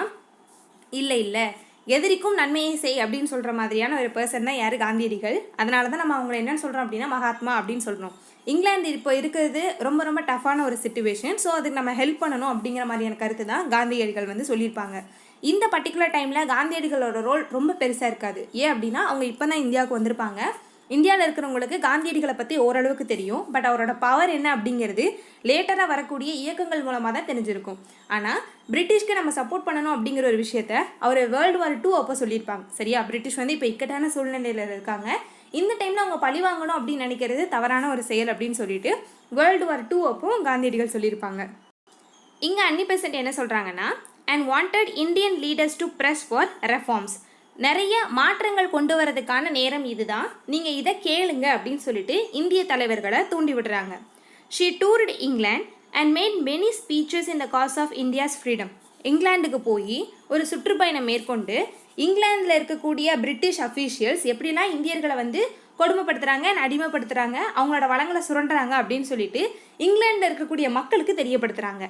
இல்லை எதிரிக்கும் நன்மையை செய் அப்படின்னு சொல்கிற மாதிரியான ஒரு பர்சன் தான் யார், காந்தியடிகள். அதனால தான் நம்ம அவங்களை என்னென்னு சொல்கிறோம் அப்படின்னா மகாத்மா அப்படின்னு சொல்கிறோம். இங்கிலாந்து இப்போ இருக்கிறது ரொம்ப ரொம்ப டஃப்பான ஒரு சிச்சுவேஷன். ஸோ அதுக்கு நம்ம ஹெல்ப் பண்ணணும் அப்படிங்கிற மாதிரியான கருத்து தான் காந்தியடிகள் வந்து சொல்லியிருப்பாங்க. இந்த பர்டிகுலர் டைமில் காந்தியடிகளோட ரோல் ரொம்ப பெருசாக இருக்காது. ஏன் அப்படின்னா அவங்க இப்போ தான் இந்தியாவுக்கு வந்திருப்பாங்க. இந்தியாவில் இருக்கிறவங்களுக்கு காந்தியடிகளை பற்றி ஓரளவுக்கு தெரியும். பட் அவரோட பவர் என்ன அப்படிங்கிறது லேட்டராக வரக்கூடிய இயக்கங்கள் மூலமாக தான் தெரிஞ்சிருக்கும். ஆனால் பிரிட்டிஷ்க்கு நம்ம சப்போர்ட் பண்ணணும் அப்படிங்கிற ஒரு விஷயத்த அவர் World War II அப்போ சொல்லியிருப்பாங்க. சரியா, பிரிட்டிஷ் வந்து இப்போ இக்கட்டான சூழ்நிலையில் இருக்காங்க, இந்த டைமில் அவங்க பழி வாங்கணும் அப்படின்னு நினைக்கிறது தவறான ஒரு செயல் அப்படின்னு சொல்லிட்டு World War II அப்போ காந்தியடிகள் சொல்லியிருப்பாங்க. இங்கே அன்னி பெசன்ட் என்ன சொல்கிறாங்கன்னா, and wanted Indian leaders to press for reforms. நிறைய மாற்றங்கள் கொண்டு வரதுக்கான நேரம் இதுதான், நீங்கள் இதை கேளுங்க அப்படின்னு சொல்லிட்டு இந்திய தலைவர்களை தூண்டி விடுறாங்க. She toured England and made many speeches in the cause of India's freedom. இங்கிலாந்துக்கு போய் ஒரு சுற்றுப்பயணம் மேற்கொண்டு இங்கிலாந்தில் இருக்கக்கூடிய பிரிட்டிஷ் அஃபீஷியல்ஸ் எப்படிலாம் இந்தியர்களை வந்து கொடுமைப்படுத்துகிறாங்க, அடிமைப்படுத்துகிறாங்க, அவங்களோட வளங்களை சுரண்டுறாங்க அப்படின்னு சொல்லிட்டு இங்கிலாண்டில் இருக்கக்கூடிய மக்களுக்கு தெரியப்படுத்துகிறாங்க.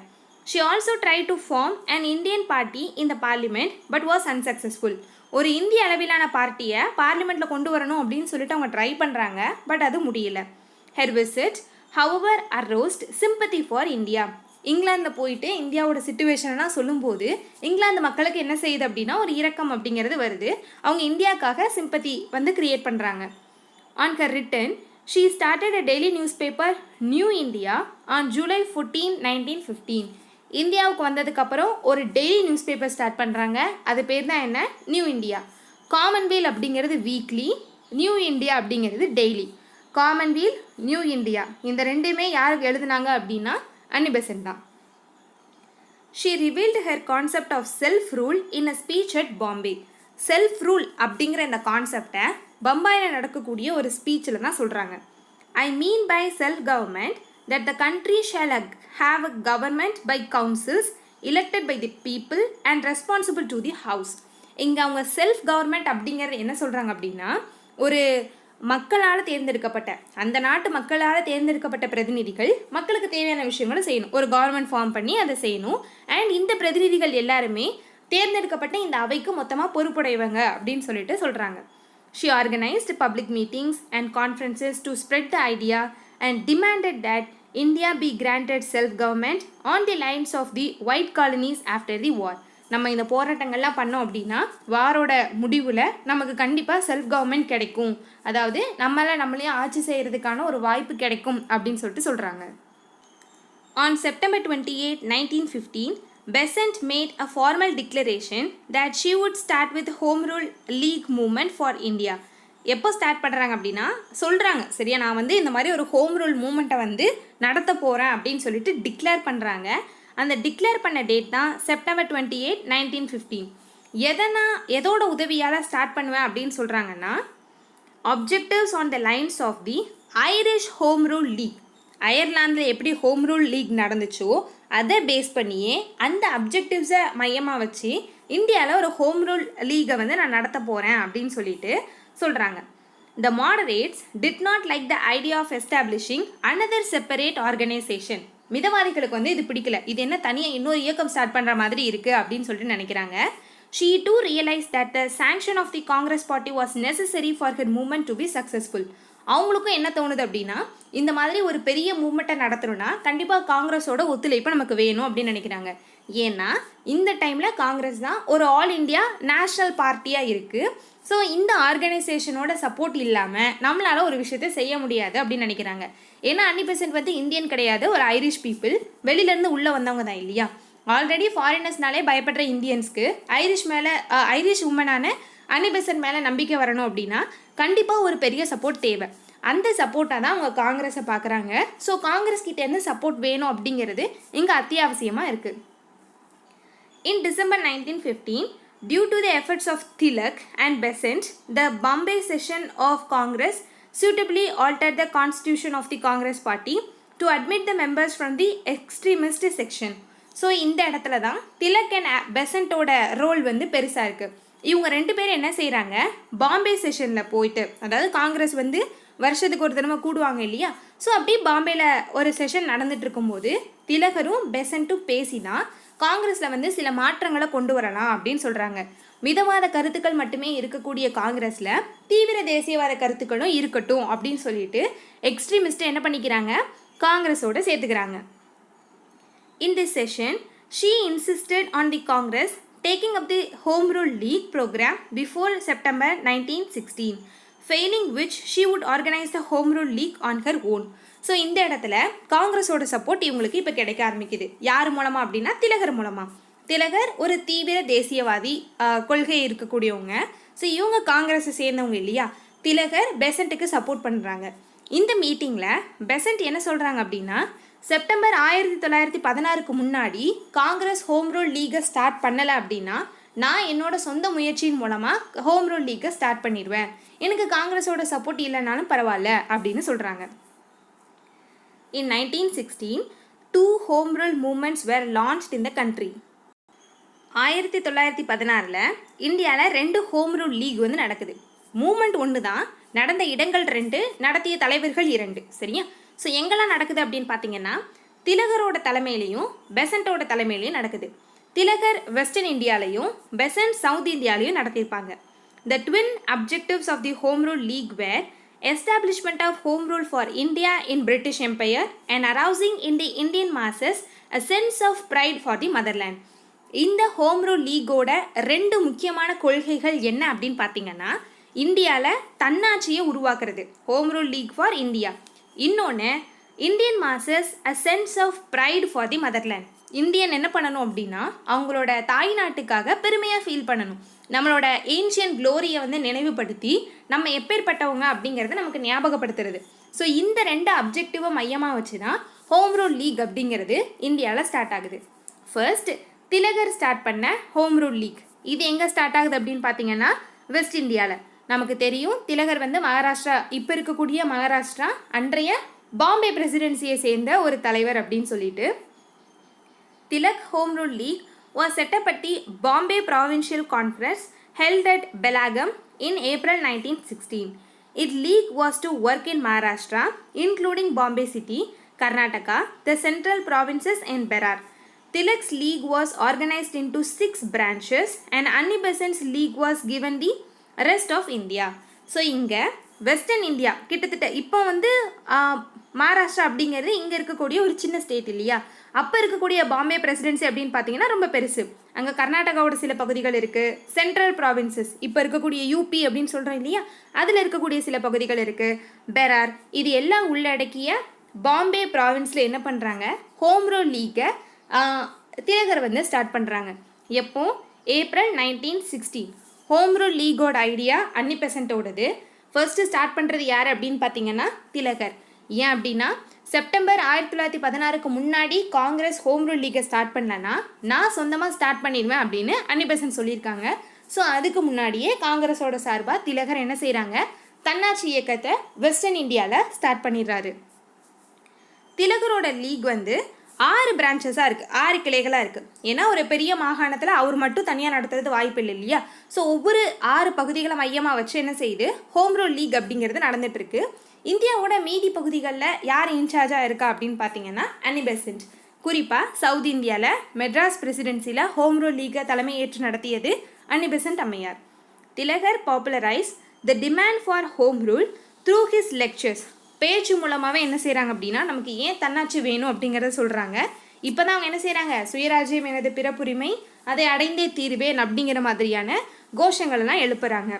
She also try to form an Indian party in the parliament but was unsuccessful. ஒரு இந்திய அளவிலான பார்ட்டியை பார்லிமெண்ட்டில் கொண்டு வரணும் அப்படின்னு சொல்லிட்டு அவங்க ட்ரை பண்ணுறாங்க. பட் அது முடியல. Her visit however aroused sympathy for India. இங்கிலாந்தில் போயிட்டு இந்தியாவோட சிச்சுவேஷன்லாம் சொல்லும்போது இங்கிலாந்து மக்களுக்கு என்ன செய்யுது அப்படின்னா ஒரு இரக்கம் அப்படிங்கிறது வருது. அவங்க இந்தியாவுக்காக சிம்பத்தி வந்து கிரியேட் பண்ணுறாங்க. On her return she started a daily newspaper New India on July 14, 1915. இந்தியாவுக்கு வந்ததுக்கப்புறம் ஒரு டெய்லி நியூஸ் பேப்பர் ஸ்டார்ட் பண்ணுறாங்க. அது பேர் தான் என்ன, நியூ இந்தியா. காமன்வெல்த் அப்படிங்கிறது வீக்லி, நியூ இந்தியா அப்படிங்கிறது டெய்லி. காமன்வெல்த், நியூ இந்தியா, இந்த ரெண்டுமே யாருக்கு எழுதுனாங்க அப்படின்னா அன்னி பெசன்ட் தான். She revealed her concept of self-rule in a speech at Bombay. Self-rule அப்படிங்கிற இந்த கான்செப்டை பம்பாயில் நடக்கக்கூடிய ஒரு ஸ்பீச்சில் தான் சொல்கிறாங்க. I mean by self-government that the country shall have a government by councils elected by the people and responsible to the house. இங்கே அவங்க செல்ஃப் கவர்மெண்ட் அப்படிங்கிறது என்ன சொல்கிறாங்க அப்படின்னா, ஒரு மக்களால் தேர்ந்தெடுக்கப்பட்ட, அந்த நாட்டு மக்களால் தேர்ந்தெடுக்கப்பட்ட பிரதிநிதிகள் மக்களுக்கு தேவையான விஷயங்களை செய்யணும், ஒரு கவர்மெண்ட் ஃபார்ம் பண்ணி அதை செய்யணும். அண்ட் இந்த பிரதிநிதிகள் எல்லாருமே தேர்ந்தெடுக்கப்பட்ட இந்த அவைக்கு மொத்தமாக பொறுப்புடையவங்க அப்படின்னு சொல்லிட்டு சொல்கிறாங்க. She organized public meetings and conferences to spread the idea and demanded that India be granted self-government on the lines of the white colonies after the war. நம்ம இந்த போராட்டங்கள்லாம் பண்ணோம் அப்படின்னா வாரோட முடிவில் நமக்கு கண்டிப்பாக செல்ஃப் கவர்மெண்ட் கிடைக்கும், அதாவது நம்மளே ஆட்சி செய்கிறதுக்கான ஒரு வாய்ப்பு கிடைக்கும் அப்படின்னு சொல்லிட்டு சொல்கிறாங்க. On September 28, 1915, Besant made a formal declaration that she would start with Home Rule League movement for India. எப்போ ஸ்டார்ட் பண்ணுறாங்க அப்படின்னா சொல்கிறாங்க, சரியா, நான் வந்து இந்த மாதிரி ஒரு ஹோம் ரூல் மூமெண்ட்டை வந்து நடத்த போகிறேன் அப்படின்னு சொல்லிட்டு டிக்ளேர் பண்ணுறாங்க. அந்த டிக்ளேர் பண்ண டேட் தான் செப்டம்பர் 28, 1915. எதோட உதவியால் ஸ்டார்ட் பண்ணுவேன் அப்படின்னு சொல்கிறாங்கன்னா, objectives on the lines of the Irish home rule league. அயர்லாந்தில் எப்படி ஹோம் ரூல் லீக் நடந்துச்சோ அதை பேஸ் பண்ணியே அந்த அப்ஜெக்டிவ்ஸை மையமாக வச்சு இந்தியாவில் ஒரு ஹோம் ரூல் லீகை வந்து நான் நடத்த போகிறேன் அப்படின்னு சொல்லிட்டு சொல்கிறாங்க. The moderates did not like the idea of establishing another separate organization. மிதவாதிகளுக்கு வந்து இது பிடிக்கல, இது என்ன தனியாக இன்னொரு இயக்கம் ஸ்டார்ட் பண்ணுற மாதிரி இருக்குது அப்படின்னு சொல்லிட்டு நினைக்கிறாங்க. She too realized that the sanction of the Congress party was necessary for her movement to be successful. அவங்களுக்கும் என்ன தோணுது அப்படின்னா, இந்த மாதிரி ஒரு பெரிய மூவ்மெண்ட்டை நடத்தணும்னா கண்டிப்பாக காங்கிரஸோட ஒத்துழைப்பு நமக்கு வேணும் அப்படின்னு நினைக்கிறாங்க. ஏன்னா இந்த டைமில் காங்கிரஸ் தான் ஒரு ஆல் இண்டியா நேஷ்னல் பார்ட்டியாக இருக்குது. ஸோ இந்த ஆர்கனைசேஷனோட சப்போர்ட் இல்லாமல் நம்மளால் ஒரு விஷயத்தை செய்ய முடியாது அப்படின்னு நினைக்கிறாங்க. ஏன்னா அன்னி பெசன்ட் வந்து இந்தியன் கிடையாது, ஒரு ஐரிஷ் பீப்புள், வெளியிலேருந்து உள்ளே வந்தவங்க தான் இல்லையா. ஆல்ரெடி ஃபாரினர்ஸ்னாலே பயப்படுற இந்தியன்ஸ்க்கு ஐரிஷ் உமனான அன்னி பெசன்ட் மேலே நம்பிக்கை வரணும் அப்படின்னா கண்டிப்பாக ஒரு பெரிய சப்போர்ட் தேவை. அந்த சப்போர்ட்டாக தான் அவங்க காங்கிரஸை பார்க்குறாங்க. ஸோ காங்கிரஸ் கிட்டேருந்து சப்போர்ட் வேணும் அப்படிங்கிறது இங்கே அத்தியாவசியமாக இருக்குது. In December 1915, due to the efforts of Tilak and Besant, the Bombay session of Congress suitably altered the constitution of the Congress party to admit the members from the extremist section. So இந்த இடத்துல தான் Tilak and பெசண்ட்டோட role வந்து பெருசாக இருக்குது. இவங்க ரெண்டு பேரும் என்ன செய்கிறாங்க, பாம்பே செஷனில் போயிட்டு, அதாவது காங்கிரஸ் வந்து வருஷத்துக்கு ஒரு தடவை கூடுவாங்க இல்லையா, ஸோ அப்படி பாம்பேயில் ஒரு செஷன் நடந்துட்டு இருக்கும்போது திலகரும் பெசண்ட்டும் பேசி தான் காங்கிரஸில் வந்து சில மாற்றங்களை கொண்டு வரலாம் அப்படின்னு சொல்கிறாங்க. மிதவாத கருத்துக்கள் மட்டுமே இருக்கக்கூடிய காங்கிரஸில் தீவிர தேசியவாத கருத்துக்களும் இருக்கட்டும் அப்படின்னு சொல்லிட்டு எக்ஸ்ட்ரீமிஸ்ட்டை என்ன பண்ணிக்கிறாங்க, காங்கிரஸோடு சேர்த்துக்கிறாங்க. In this session, she insisted on the Congress taking up the Home Rule League program before September 1916, failing which she would organize the Home Rule League on her own. So இந்த இடத்துல காங்கிரஸோட சப்போர்ட் இவங்களுக்கு இப்போ கிடைக்க ஆரம்பிக்குது. யார் மூலமாக அப்படின்னா திலகர் மூலமாக. திலகர் ஒரு தீவிர தேசியவாதி கொள்கை இருக்கக்கூடியவங்க. ஸோ இவங்க காங்கிரஸை சேர்ந்தவங்க இல்லையா. திலகர் பெசண்ட்டுக்கு சப்போர்ட் பண்ணுறாங்க. இந்த மீட்டிங்கில் பெசண்ட் என்ன சொல்கிறாங்க அப்படின்னா, செப்டம்பர் 1916 முன்னாடி காங்கிரஸ் ஹோம் ரூல் லீகை ஸ்டார்ட் பண்ணலை அப்படின்னா நான் என்னோட சொந்த முயற்சியின் மூலமாக ஹோம் ரூல் லீகை ஸ்டார்ட் பண்ணிடுவேன், எனக்கு காங்கிரஸோட சப்போர்ட் இல்லைனாலும் பரவாயில்ல அப்படின்னு சொல்கிறாங்க. In 1916, 2 home rule movements were launched in the country. 1916 இந்தியாவில் 2 ஹோம் ரூல் லீக் வந்து நடக்குது. மூமெண்ட் ஒன்று தான், நடந்த இடங்கள் 2, நடத்திய தலைவர்கள் 2. சரியா. ஸோ எங்கெல்லாம் நடக்குது அப்படின்னு பார்த்தீங்கன்னா திலகரோட தலைமையிலையும் பெசண்ட்டோட தலைமையிலையும் நடக்குது. திலகர் வெஸ்டர்ன் இந்தியாலையும் பெசண்ட் சவுத் இந்தியாலையும் நடத்தியிருப்பாங்க. The twin objectives of the Home Rule League were establishment of home rule for India in British Empire and arousing in the Indian masses a sense of pride for the motherland. இந்த home rule லீகோட 2 முக்கியமான கொள்கைகள் என்ன அப்படின்னு பார்த்தீங்கன்னா, இந்தியாவில் தன்னாட்சியை உருவாக்குறது, home rule league for India. இன்னொன்று, Indian masses a sense of pride for the motherland. Indian என்ன பண்ணணும் அப்படின்னா அவங்களோட தாய் நாட்டுக்காக பெருமையாக ஃபீல் பண்ணணும், நம்மளோட ஏன்ஷியன் க்ளோரியை வந்து நினைவுபடுத்தி நம்ம எப்பேற்பட்டவங்க அப்படிங்கிறத நமக்கு ஞாபகப்படுத்துறது. ஸோ இந்த 2 அப்ஜெக்டிவை மையமாக வச்சு தான் ஹோம் ரூல் லீக் அப்படிங்கிறது இந்தியாவில் ஸ்டார்ட் ஆகுது. ஃபர்ஸ்ட் திலகர் ஸ்டார்ட் பண்ண ஹோம் ரூல் லீக் இது எங்கே ஸ்டார்ட் ஆகுது அப்படின்னு பார்த்தீங்கன்னா வெஸ்ட் இந்தியாவில். நமக்கு தெரியும் திலகர் மகாராஷ்டிரா, இப்போ இருக்கக்கூடிய மகாராஷ்டிரா அன்றைய பாம்பே பிரசிடென்சியை சேர்ந்த ஒரு தலைவர் அப்படின்னு சொல்லிட்டு. Tilak home rule league was set up at the Bombay Provincial Conference held at Belagaum in April 1916. Its league was to work in Maharashtra, including Bombay City, Karnataka, the central provinces and Berar. Tilak's league was organized into 6 branches and Annie Besant's league was given the rest of India. So இங்கே western India கிட்டத்தட்ட இப்போ மகாராஷ்டிரா அப்படிங்கிறது இங்கே இருக்கக்கூடிய ஒரு சின்ன state இல்லையா. அப்போ இருக்கக்கூடிய பாம்பே பிரசிடென்சி அப்படின்னு பார்த்தீங்கன்னா ரொம்ப பெருசு. அங்கே கர்நாடகாவோட சில பகுதிகள் இருக்குது, சென்ட்ரல் ப்ராவின்சஸ் இப்போ இருக்கக்கூடிய யூபி அப்படின்னு சொல்கிறோம் இல்லையா, அதில் இருக்கக்கூடிய சில பகுதிகள் இருக்குது, பெரார், இது எல்லாம் உள்ளடக்கிய பாம்பே ப்ராவின்ஸில் என்ன பண்ணுறாங்க, ஹோம் ரூல் லீக்கை திலகர் ஸ்டார்ட் பண்ணுறாங்க. எப்போ? ஏப்ரல் 1916. ஹோம் ரூல் லீகோட ஐடியா அன்னி பெசன்ட்டோடது. ஃபர்ஸ்ட்டு ஸ்டார்ட் பண்ணுறது யார் அப்படின்னு பார்த்தீங்கன்னா திலகர். ஏன் அப்படின்னா செப்டம்பர் 1916க்கு முன்னாடி காங்கிரஸ் ஹோம் ரூல் லீகை ஸ்டார்ட் பண்ணலன்னா நான் சொந்தமாக ஸ்டார்ட் பண்ணிடுவேன் அப்படின்னு அன்னி பெசன்ட் சொல்லியிருக்காங்க. ஸோ அதுக்கு முன்னாடியே காங்கிரஸோட சார்பாக திலகர் என்ன செய்கிறாங்க, தன்னாட்சி இயக்கத்தை வெஸ்டர்ன் இந்தியாவில் ஸ்டார்ட் பண்ணிடுறாரு. திலகரோட லீக் 6 பிரான்ச்சஸாக இருக்குது, 6 கிளைகளாக இருக்குது. ஏன்னா ஒரு பெரிய மாகாணத்தில் அவர் மட்டும் தனியாக நடத்துறது வாய்ப்பு இல்லை இல்லையா. ஸோ ஒவ்வொரு 6 பகுதிகளை மையமாக வச்சு என்ன செய்யுது, ஹோம் ரூல் லீக் அப்படிங்கிறது நடந்துகிட்ருக்கு. இந்தியாவோட மீதி பகுதிகளில் யார் இன்சார்ஜாக இருக்கா அப்படின்னு பார்த்தீங்கன்னா அன்னி பெசன்ட். குறிப்பாக சவுத் இந்தியாவில் மெட்ராஸ் பிரசிடென்சியில் ஹோம் ரூல் லீகை தலைமை ஏற்று நடத்தியது அன்னி பெசன்ட் அம்மையார். திலகர் popularised the demand for home rule through his lectures. பேச்சு மூலமாகவே என்ன செய்கிறாங்க அப்படின்னா நமக்கு ஏன் தன்னாட்சி வேணும் அப்படிங்கிறத சொல்கிறாங்க. இப்போ தான் அவங்க என்ன செய்கிறாங்க, சுயராஜ்யம் எனது பிறப்புரிமை, அதை அடைந்தே தீருவேன் அப்படிங்கிற மாதிரியான கோஷங்கள்லாம் எழுப்புறாங்க.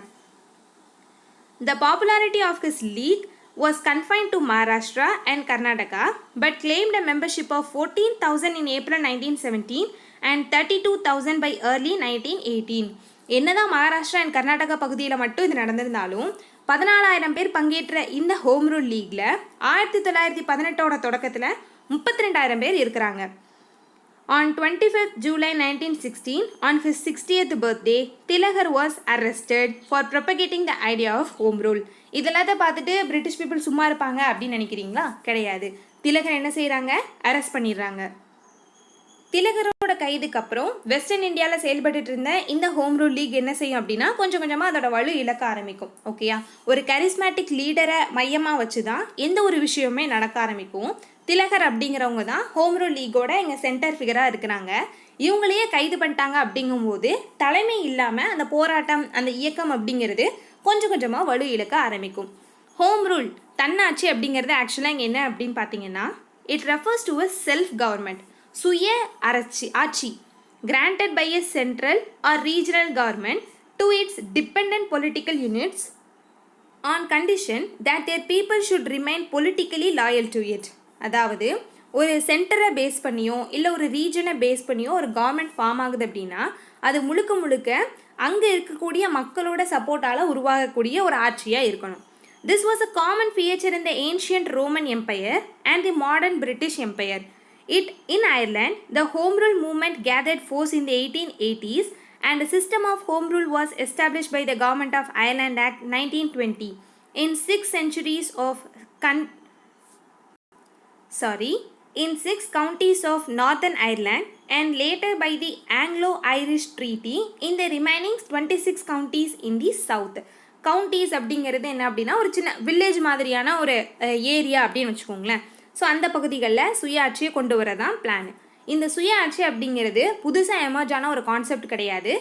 The popularity of his league was confined to Maharashtra and Karnataka but claimed a membership of 14,000 in April 1917 and 32,000 by early 1918. என்னதான் மகாராஷ்டிரா அண்ட் கர்நாடகா பகுதியில் மட்டும் இது நடந்திருந்தாலும் 14,000 பேர் பங்கேற்ற இந்த ஹோம் ரூல் லீக்ல 1918ஓட தொடக்கத்தில் 32,000 பேர் இருக்கிறாங்க. On 25th July 1916, on his 60th birthday, Tilakar was arrested for propagating the idea of home rule. இதெல்லாம் பார்த்துட்டு பிரிட்டிஷ் பீப்புள் சும்மா இருப்பாங்க அப்படின்னு நினைக்கிறீங்களா? கிடையாது. திலகர் என்ன செய்கிறாங்க, அரெஸ்ட் பண்ணிடுறாங்க. திலகரோட கைதுக்கு அப்புறம் வெஸ்டர்ன் இந்தியாவில் செயல்பட்டு இருந்த இந்த ஹோம் ரூல் லீக் என்ன செய்யும் அப்படின்னா கொஞ்சம் கொஞ்சமாக அதோட வலு இழக்க ஆரம்பிக்கும். ஓகேயா, ஒரு கரிஸ்மேட்டிக் லீடரை மையமாக வச்சு தான் எந்த ஒரு விஷயமே நடக்க ஆரம்பிக்கும். திலகர் அப்படிங்கிறவங்க தான் ஹோம் ரூல் லீகோட இங்கே சென்டர் ஃபிகராக இருக்கிறாங்க. இவங்களையே கைது பண்ணிட்டாங்க அப்படிங்கும்போது தலைமை இல்லாமல் அந்த போராட்டம், அந்த இயக்கம் அப்படிங்கிறது கொஞ்சம் கொஞ்சமாக வலு இழக்க ஆரம்பிக்கும். ஹோம் ரூல் தன்னாட்சி அப்படிங்கிறது ஆக்சுவலாக இங்கே என்ன அப்படின்னு பார்த்தீங்கன்னா it refers to a self government, சுய ஆட்சி granted by a central or regional government to its dependent political units on condition that their people should remain politically loyal to it. அதாவது ஒரு சென்டரை பேஸ் பண்ணியோ இல்லை ஒரு ரீஜனை பேஸ் பண்ணியோ ஒரு கவர்மெண்ட் ஃபார்ம் ஆகுது அப்படின்னா அது முழுக்க முழுக்க அங்கே இருக்கக்கூடிய மக்களோட சப்போர்ட்டால் உருவாகக்கூடிய ஒரு ஆட்சியாக இருக்கணும். This was a common feature in the ancient Roman Empire and the modern British Empire. In Ireland, the Home Rule movement gathered force in the 1880s and a system of Home Rule was established by the Government of Ireland Act 1920. In 6 counties of Northern Ireland and later by the Anglo-Irish Treaty in the remaining 26 counties in the south. கவுண்டீஸ் அப்படிங்கிறது என்ன அப்படின்னா ஒரு சின்ன village மாதிரியான ஒரு area அப்படின்னு வச்சுக்கோங்களேன். So அந்த பகுதிகளில் சுயாட்சியை கொண்டு வரதான் பிளான். இந்த சுயாட்சி அப்படிங்கிறது புதுசாக எமர்ஜான ஒரு கான்செப்ட் கிடையாது.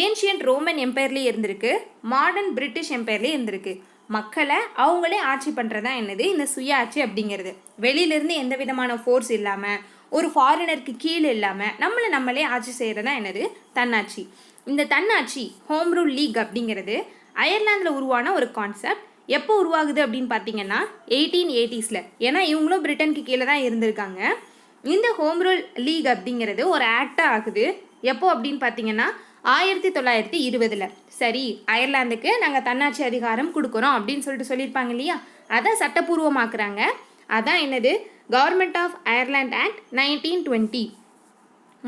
ஏன்ஷியன்ட் ரோமன் எம்பையர்லேயே இருந்திருக்கு, மாடர்ன் பிரிட்டிஷ் எம்பையர்லேயே இருந்திருக்கு. மக்களை அவங்களே ஆட்சி பண்ணுறதா என்னது இந்த சுயாட்சி அப்படிங்கிறது. வெளியிலேருந்து எந்த விதமான ஃபோர்ஸ் இல்லாமல், ஒரு ஃபாரினருக்கு கீழே இல்லாமல் நம்மளே ஆட்சி செய்கிறதா என்னது தன்னாட்சி. இந்த தன்னாட்சி ஹோம் ரூல் லீக் அப்படிங்கிறது அயர்லாந்தில் உருவான ஒரு கான்செப்ட். எப்போ உருவாகுது அப்படின்னு பார்த்தீங்கன்னா 1880s. ஏன்னா இவங்களும் பிரிட்டனுக்கு கீழே தான் இருந்திருக்காங்க. இந்த ஹோம் ரூல் லீக் அப்படிங்கிறது ஒரு ஆக்டாக ஆகுது. எப்போ அப்படின்னு பார்த்தீங்கன்னா 1920. சரி, அயர்லாந்துக்கு நாங்கள் தன்னாட்சி அதிகாரம் கொடுக்குறோம் அப்படின்னு சொல்லியிருப்பாங்க இல்லையா, அதை சட்டப்பூர்வமாக்குறாங்க. அதான் என்னது, கவர்மெண்ட் ஆஃப் அயர்லாண்ட் ஆக்ட் 1920.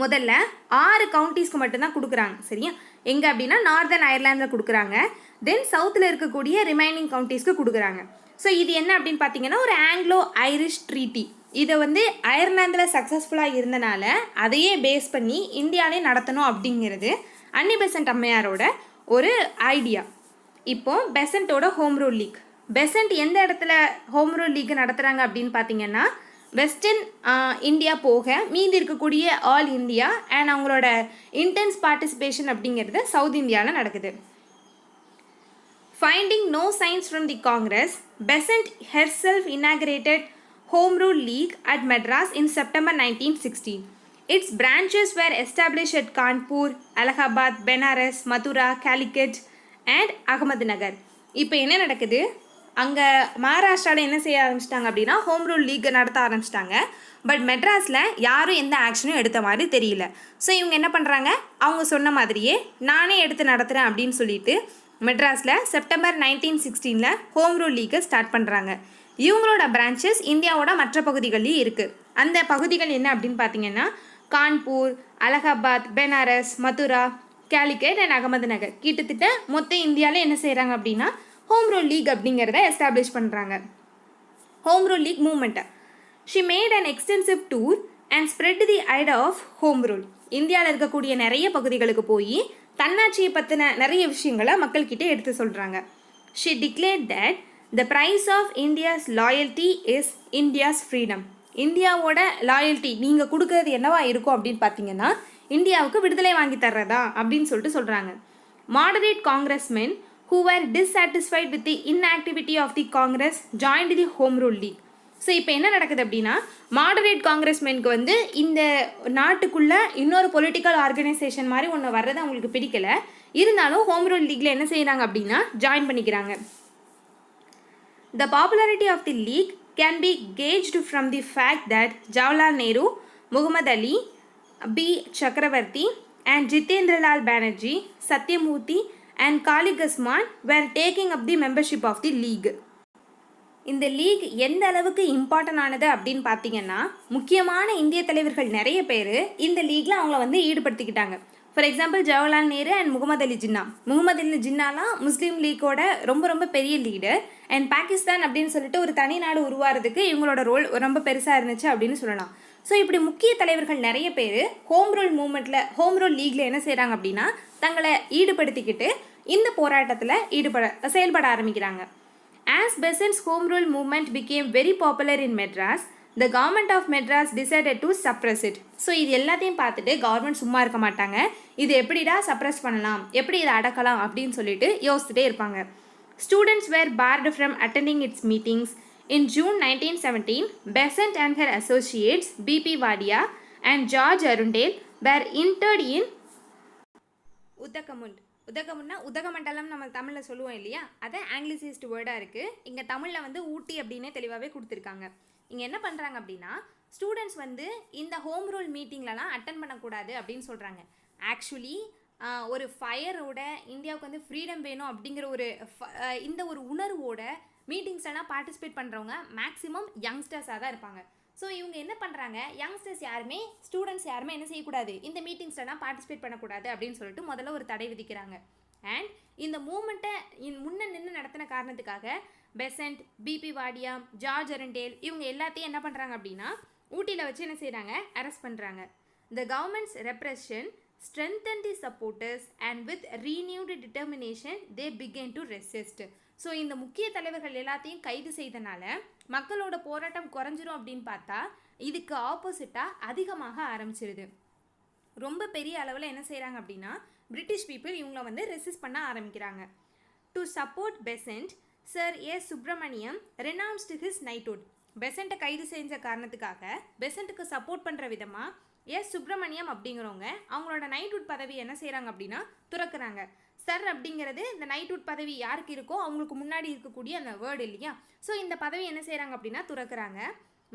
முதல்ல 6 கவுண்டிஸ்க்கு மட்டும்தான் கொடுக்குறாங்க. சரியா, எங்கே அப்படின்னா நார்தர்ன் அயர்லாந்தில் கொடுக்குறாங்க. தென் சவுத்தில் இருக்கக்கூடிய ரிமைனிங் கவுண்டிஸ்க்கு கொடுக்குறாங்க. ஸோ இது என்ன அப்படின்னு பார்த்தீங்கன்னா ஒரு ஆங்கிலோ ஐரிஷ் ட்ரீட்டி. இதை அயர்லாந்தில் சக்ஸஸ்ஃபுல்லாக இருந்தனால அதையே பேஸ் பண்ணி இந்தியாவிலே நடத்தணும் அப்படிங்கிறது அன்னி பெசன்ட் அம்மையாரோட ஒரு ஐடியா. இப்போது பெசன்ட்டோட ஹோம் ரூல் லீக். பெசன்ட் எந்த இடத்துல ஹோம் ரூல் லீக் நடத்துகிறாங்க அப்படின்னு பார்த்தீங்கன்னா வெஸ்டர்ன் இந்தியா போக மீதி இருக்கக்கூடிய ஆல் இந்தியா அண்ட் அவங்களோட இன்டென்ஸ் பார்ட்டிசிபேஷன் அப்படிங்கிறது சவுத் இந்தியாவில் நடக்குது. Finding no signs from the Congress, Besant herself inaugurated Home Rule League at Madras in September 1916. Its branches were established at Kanpur, Allahabad, Benares, Mathura, Calicut and Ahmednagar. இப்போ என்ன நடக்குது, அங்கே மகாராஷ்டிராவில் என்ன செய்ய ஆரம்பிச்சிட்டாங்க அப்படின்னா ஹோம் ரூல் லீக் நடத்த ஆரம்பிச்சிட்டாங்க. பட் மெட்ராஸில் யாரும் எந்த ஆக்ஷனும் எடுத்த மாதிரி தெரியல. ஸோ இவங்க என்ன பண்ணுறாங்க, அவங்க சொன்ன மாதிரியே நானே எடுத்து நடத்துகிறேன் அப்படின்னு சொல்லிட்டு மெட்ராஸில் செப்டம்பர் 1916 ஹோம் ரூல் லீக்கை ஸ்டார்ட் பண்ணுறாங்க. இவங்களோட பிரான்ச்சஸ் இந்தியாவோட மற்ற பகுதிகள்லேயும் இருக்குது. அந்த பகுதிகள் என்ன அப்படின்னு பார்த்தீங்கன்னா கான்பூர், அலகாபாத், பெனாரஸ், மதுரா, கேலிக்கட் அண்ட் அகமதுநகர். கிட்டத்தட்ட மொத்த இந்தியாவில் என்ன செய்கிறாங்க அப்படின்னா ஹோம் ரூல் லீக் அப்படிங்கிறத எஸ்டாப்ளிஷ் பண்ணுறாங்க. ஹோம் ரூல் லீக் மூவ்மெண்ட்டை she made an extensive tour and spread the idea of home rule. இந்தியாவில் இருக்கக்கூடிய நிறைய பகுதிகளுக்கு போய் தன்னாட்சியை பற்றின நிறைய விஷயங்களை மக்கள்கிட்ட எடுத்து சொல்கிறாங்க. She declared that the price of India's loyalty is India's freedom. இந்தியாவோட லாயல்ட்டி நீங்கள் கொடுக்கறது என்னவா இருக்கும் அப்படின்னு பார்த்தீங்கன்னா இந்தியாவுக்கு விடுதலை வாங்கி தர்றதா அப்படின்னு சொல்கிறாங்க. Moderate congressmen who were dissatisfied with the inactivity of the Congress joined the Home Rule League. So இப்போ என்ன நடக்குது அப்படின்னா மாடரேட் காங்கிரஸ்மெனுக்கு இந்த நாட்டுக்குள்ளே இன்னொரு பொலிட்டிக்கல் ஆர்கனைசேஷன் மாதிரி ஒன்று வர்றது அவங்களுக்கு பிடிக்கலை. இருந்தாலும் ஹோம் ரூல் லீக்கில் என்ன செய்கிறாங்க அப்படின்னா ஜாயின் பண்ணிக்கிறாங்க. The popularity of the league can be gauged from the fact that Jawaharlal Nehru, Muhammad Ali, B. Chakravarti and Jitendralal Banerjee, Satyamurthy and Kaligasman were taking up the membership of the league. இந்த league எந்த அளவுக்கு important ஆனது அப்படின்னு பார்த்தீங்கன்னா முக்கியமான இந்திய தலைவர்கள் நிறைய பேர் இந்த லீக்கில் அவங்கள ஈடுபடுத்திக்கிட்டாங்க. For example Jawaharlal Nehru and Mohammed Ali Jinnah. Mohammed Ali ஜின்னாலாம் முஸ்லீம் லீக்கோட ரொம்ப பெரிய லீடர். அண்ட் பாகிஸ்தான் அப்படின்னு சொல்லிட்டு ஒரு தனி நாடு உருவாகிறதுக்கு இவங்களோட ரோல் ரொம்ப பெருசாக இருந்துச்சு அப்படின்னு சொல்லலாம். ஸோ இப்படி முக்கிய தலைவர்கள் நிறைய பேர் ஹோம் ரூல் மூமெண்ட்டில் ஹோம் ரூல் லீக்கில் என்ன செய்கிறாங்க அப்படின்னா தங்களை ஈடுபடுத்திக்கிட்டு இந்த போராட்டத்தில் செயல்பட ஆரம்பிக்கிறாங்க. As Besant's home rule movement became very popular in Madras, the government of Madras decided to suppress it. So இது எல்லாத்தையும் பார்த்துட்டு கவர்மெண்ட் சும்மா இருக்க மாட்டாங்க. இது எப்படிடா சப்ரஸ் பண்ணலாம், எப்படி இதை அடக்கலாம் அப்படின்னு சொல்லிட்டு யோசிச்சுட்டே இருப்பாங்க. Students were barred from attending its meetings. In June 1917, Besant and her associates B.P. Wadia and George Arundel were interred in உதகமுண்ட். உதகமுன்னா Udhagamandalam நம்ம தமிழில் சொல்லுவோம் இல்லையா, அதை ஆங்கிலிசிஸ்ட் வேர்டாக இருக்குது. இங்கே தமிழில் ஊட்டி அப்படின்னே தெளிவாகவே கொடுத்துருக்காங்க. இங்கே என்ன பண்ணுறாங்க அப்படின்னா ஸ்டூடெண்ட்ஸ் இந்த ஹோம் ரூல் மீட்டிங்லலாம் அட்டன் பண்ணக்கூடாது அப்படின்னு சொல்கிறாங்க. ஆக்சுவலி ஒரு ஃபயரோட இந்தியாவுக்கு ஃப்ரீடம் வேணும் அப்படிங்கிற இந்த ஒரு உணர்வோட மீட்டிங்ஸ்லாம் பார்ட்டிசிபேட் பண்ணுறவங்க மேக்ஸிமம் யங்ஸ்டர்ஸாக தான் இருப்பாங்க. ஸோ இவங்க என்ன பண்ணுறாங்க, யங்ஸ்டர்ஸ் யாருமே ஸ்டூடெண்ட்ஸ் யாருமே என்ன செய்யக்கூடாது, இந்த மீட்டிங்ஸ்லாம் பார்ட்டிசிபேட் பண்ணக்கூடாது அப்படின்னு சொல்லிட்டு முதல்ல ஒரு தடை விதிக்கிறாங்க. அண்ட் இந்த மூமெண்ட்டை முன்ன நின்று நடத்தின காரணத்துக்காக பெசன்ட், பிபி வாடியா, ஜார்ஜ் அரண்டேல் இவங்க எல்லாத்தையும் என்ன பண்ணுறாங்க அப்படின்னா ஊட்டியில் வச்சு என்ன செய்கிறாங்க, அரெஸ்ட் பண்ணுறாங்க. த governments repression strengthened the supporters and with renewed determination they began to resist. So இந்த முக்கிய தலைவர்கள் எல்லாத்தையும் கைது செய்தனால மக்களோட போராட்டம் குறைஞ்சிரும் அப்படின்னு பார்த்தா இதுக்கு ஆப்போசிட்டாக அதிகமாக ஆரம்பிச்சிருது. ரொம்ப பெரிய அளவில் என்ன செய்கிறாங்க அப்படின்னா பிரிட்டிஷ் பீப்புள் இவங்கள ரெசிஸ்ட் பண்ண ஆரம்பிக்கிறாங்க. To support Besant, sir A Subramaniam renounced his knighthood. பெசண்ட்டை கைது செஞ்ச காரணத்துக்காக பெசண்ட்டுக்கு சப்போர்ட் பண்ணுற விதமாக எஸ் சுப்ரமணியம் அப்படிங்கிறவங்க அவங்களோட நைட்ஹுட் பதவி என்ன செய்கிறாங்க அப்படின்னா துறக்கிறாங்க. சர் அப்படிங்கிறது இந்த நைட்ஹுட் பதவி யாருக்கு இருக்கோ அவங்களுக்கு முன்னாடி இருக்கக்கூடிய அந்த வேர்டு இல்லையா, ஸோ இந்த பதவி என்ன செய்கிறாங்க அப்படின்னா துறக்கிறாங்க.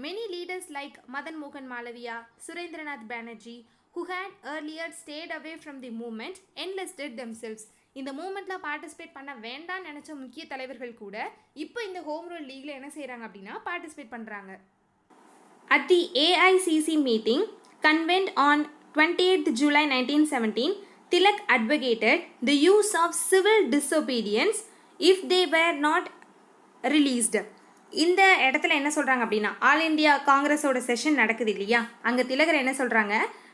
மெனி லீடர்ஸ் லைக் மதன் மோகன் Malaviya, Surendranath Banerjee who had earlier stayed away from the movement enlisted themselves. இந்த மூமெண்ட்டில் பார்ட்டிசிபேட் பண்ண வேண்டாம்னு நினச்ச முக்கிய தலைவர்கள் கூட இப்போ இந்த ஹோம் ரூல் லீகில் என்ன செய்கிறாங்க அப்படின்னா பார்ட்டிசிபேட் பண்ணுறாங்க. At the AICC meeting convened on 28th July 1917, Tilak advocated the use of civil disobedience if they were not released. இந்த இடத்துல என்ன சொல்கிறாங்க அப்படின்னா, ஆல் இண்டியா காங்கிரஸோட செஷன் நடக்குது இல்லையா, அங்கே திலகர் என்ன சொல்கிறாங்க,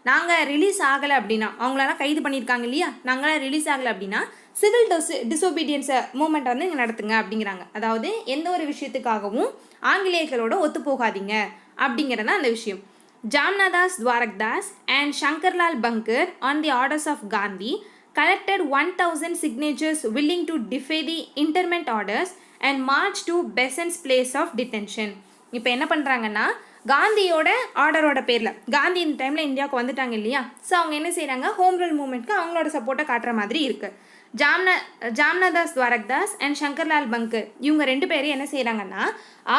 நாங்கள் ரிலீஸ் ஆகலை அப்படின்னா, அவங்களெல்லாம் கைது பண்ணியிருக்காங்க இல்லையா, நாங்களாம் ரிலீஸ் ஆகலை அப்படின்னா சிவில் டிசோபீடியன்ஸை மூமெண்ட் வந்து இங்கே நடத்துங்க அப்படிங்கிறாங்க. அதாவது எந்த ஒரு விஷயத்துக்காகவும் ஆங்கிலேயர்களோட ஒத்து போகாதீங்க அப்படிங்கிறது தான் அந்த விஷயம். Jamnadas Dwarkadas and Shankarlal Banker on the orders of Gandhi collected 1000 signatures willing to defy the interment orders and march to Besant's place of detention. இப்போ என்ன பண்ணுறாங்கன்னா, காந்தியோட ஆர்டரோட பேரில், காந்தி இந்த டைமில் இந்தியாவுக்கு வந்துட்டாங்க இல்லையா, ஸோ அவங்க என்ன செய்கிறாங்க, ஹோம் ரூல் மூமெண்ட்க்கு அவங்களோட சப்போர்ட்டை காட்டுற மாதிரி இருக்குது. ஜாம்னாதாஸ் துவாரக்தாஸ் அண்ட் சங்கர்லால் பங்கர் இவங்க 2 பேரும் என்ன செய்கிறாங்கன்னா,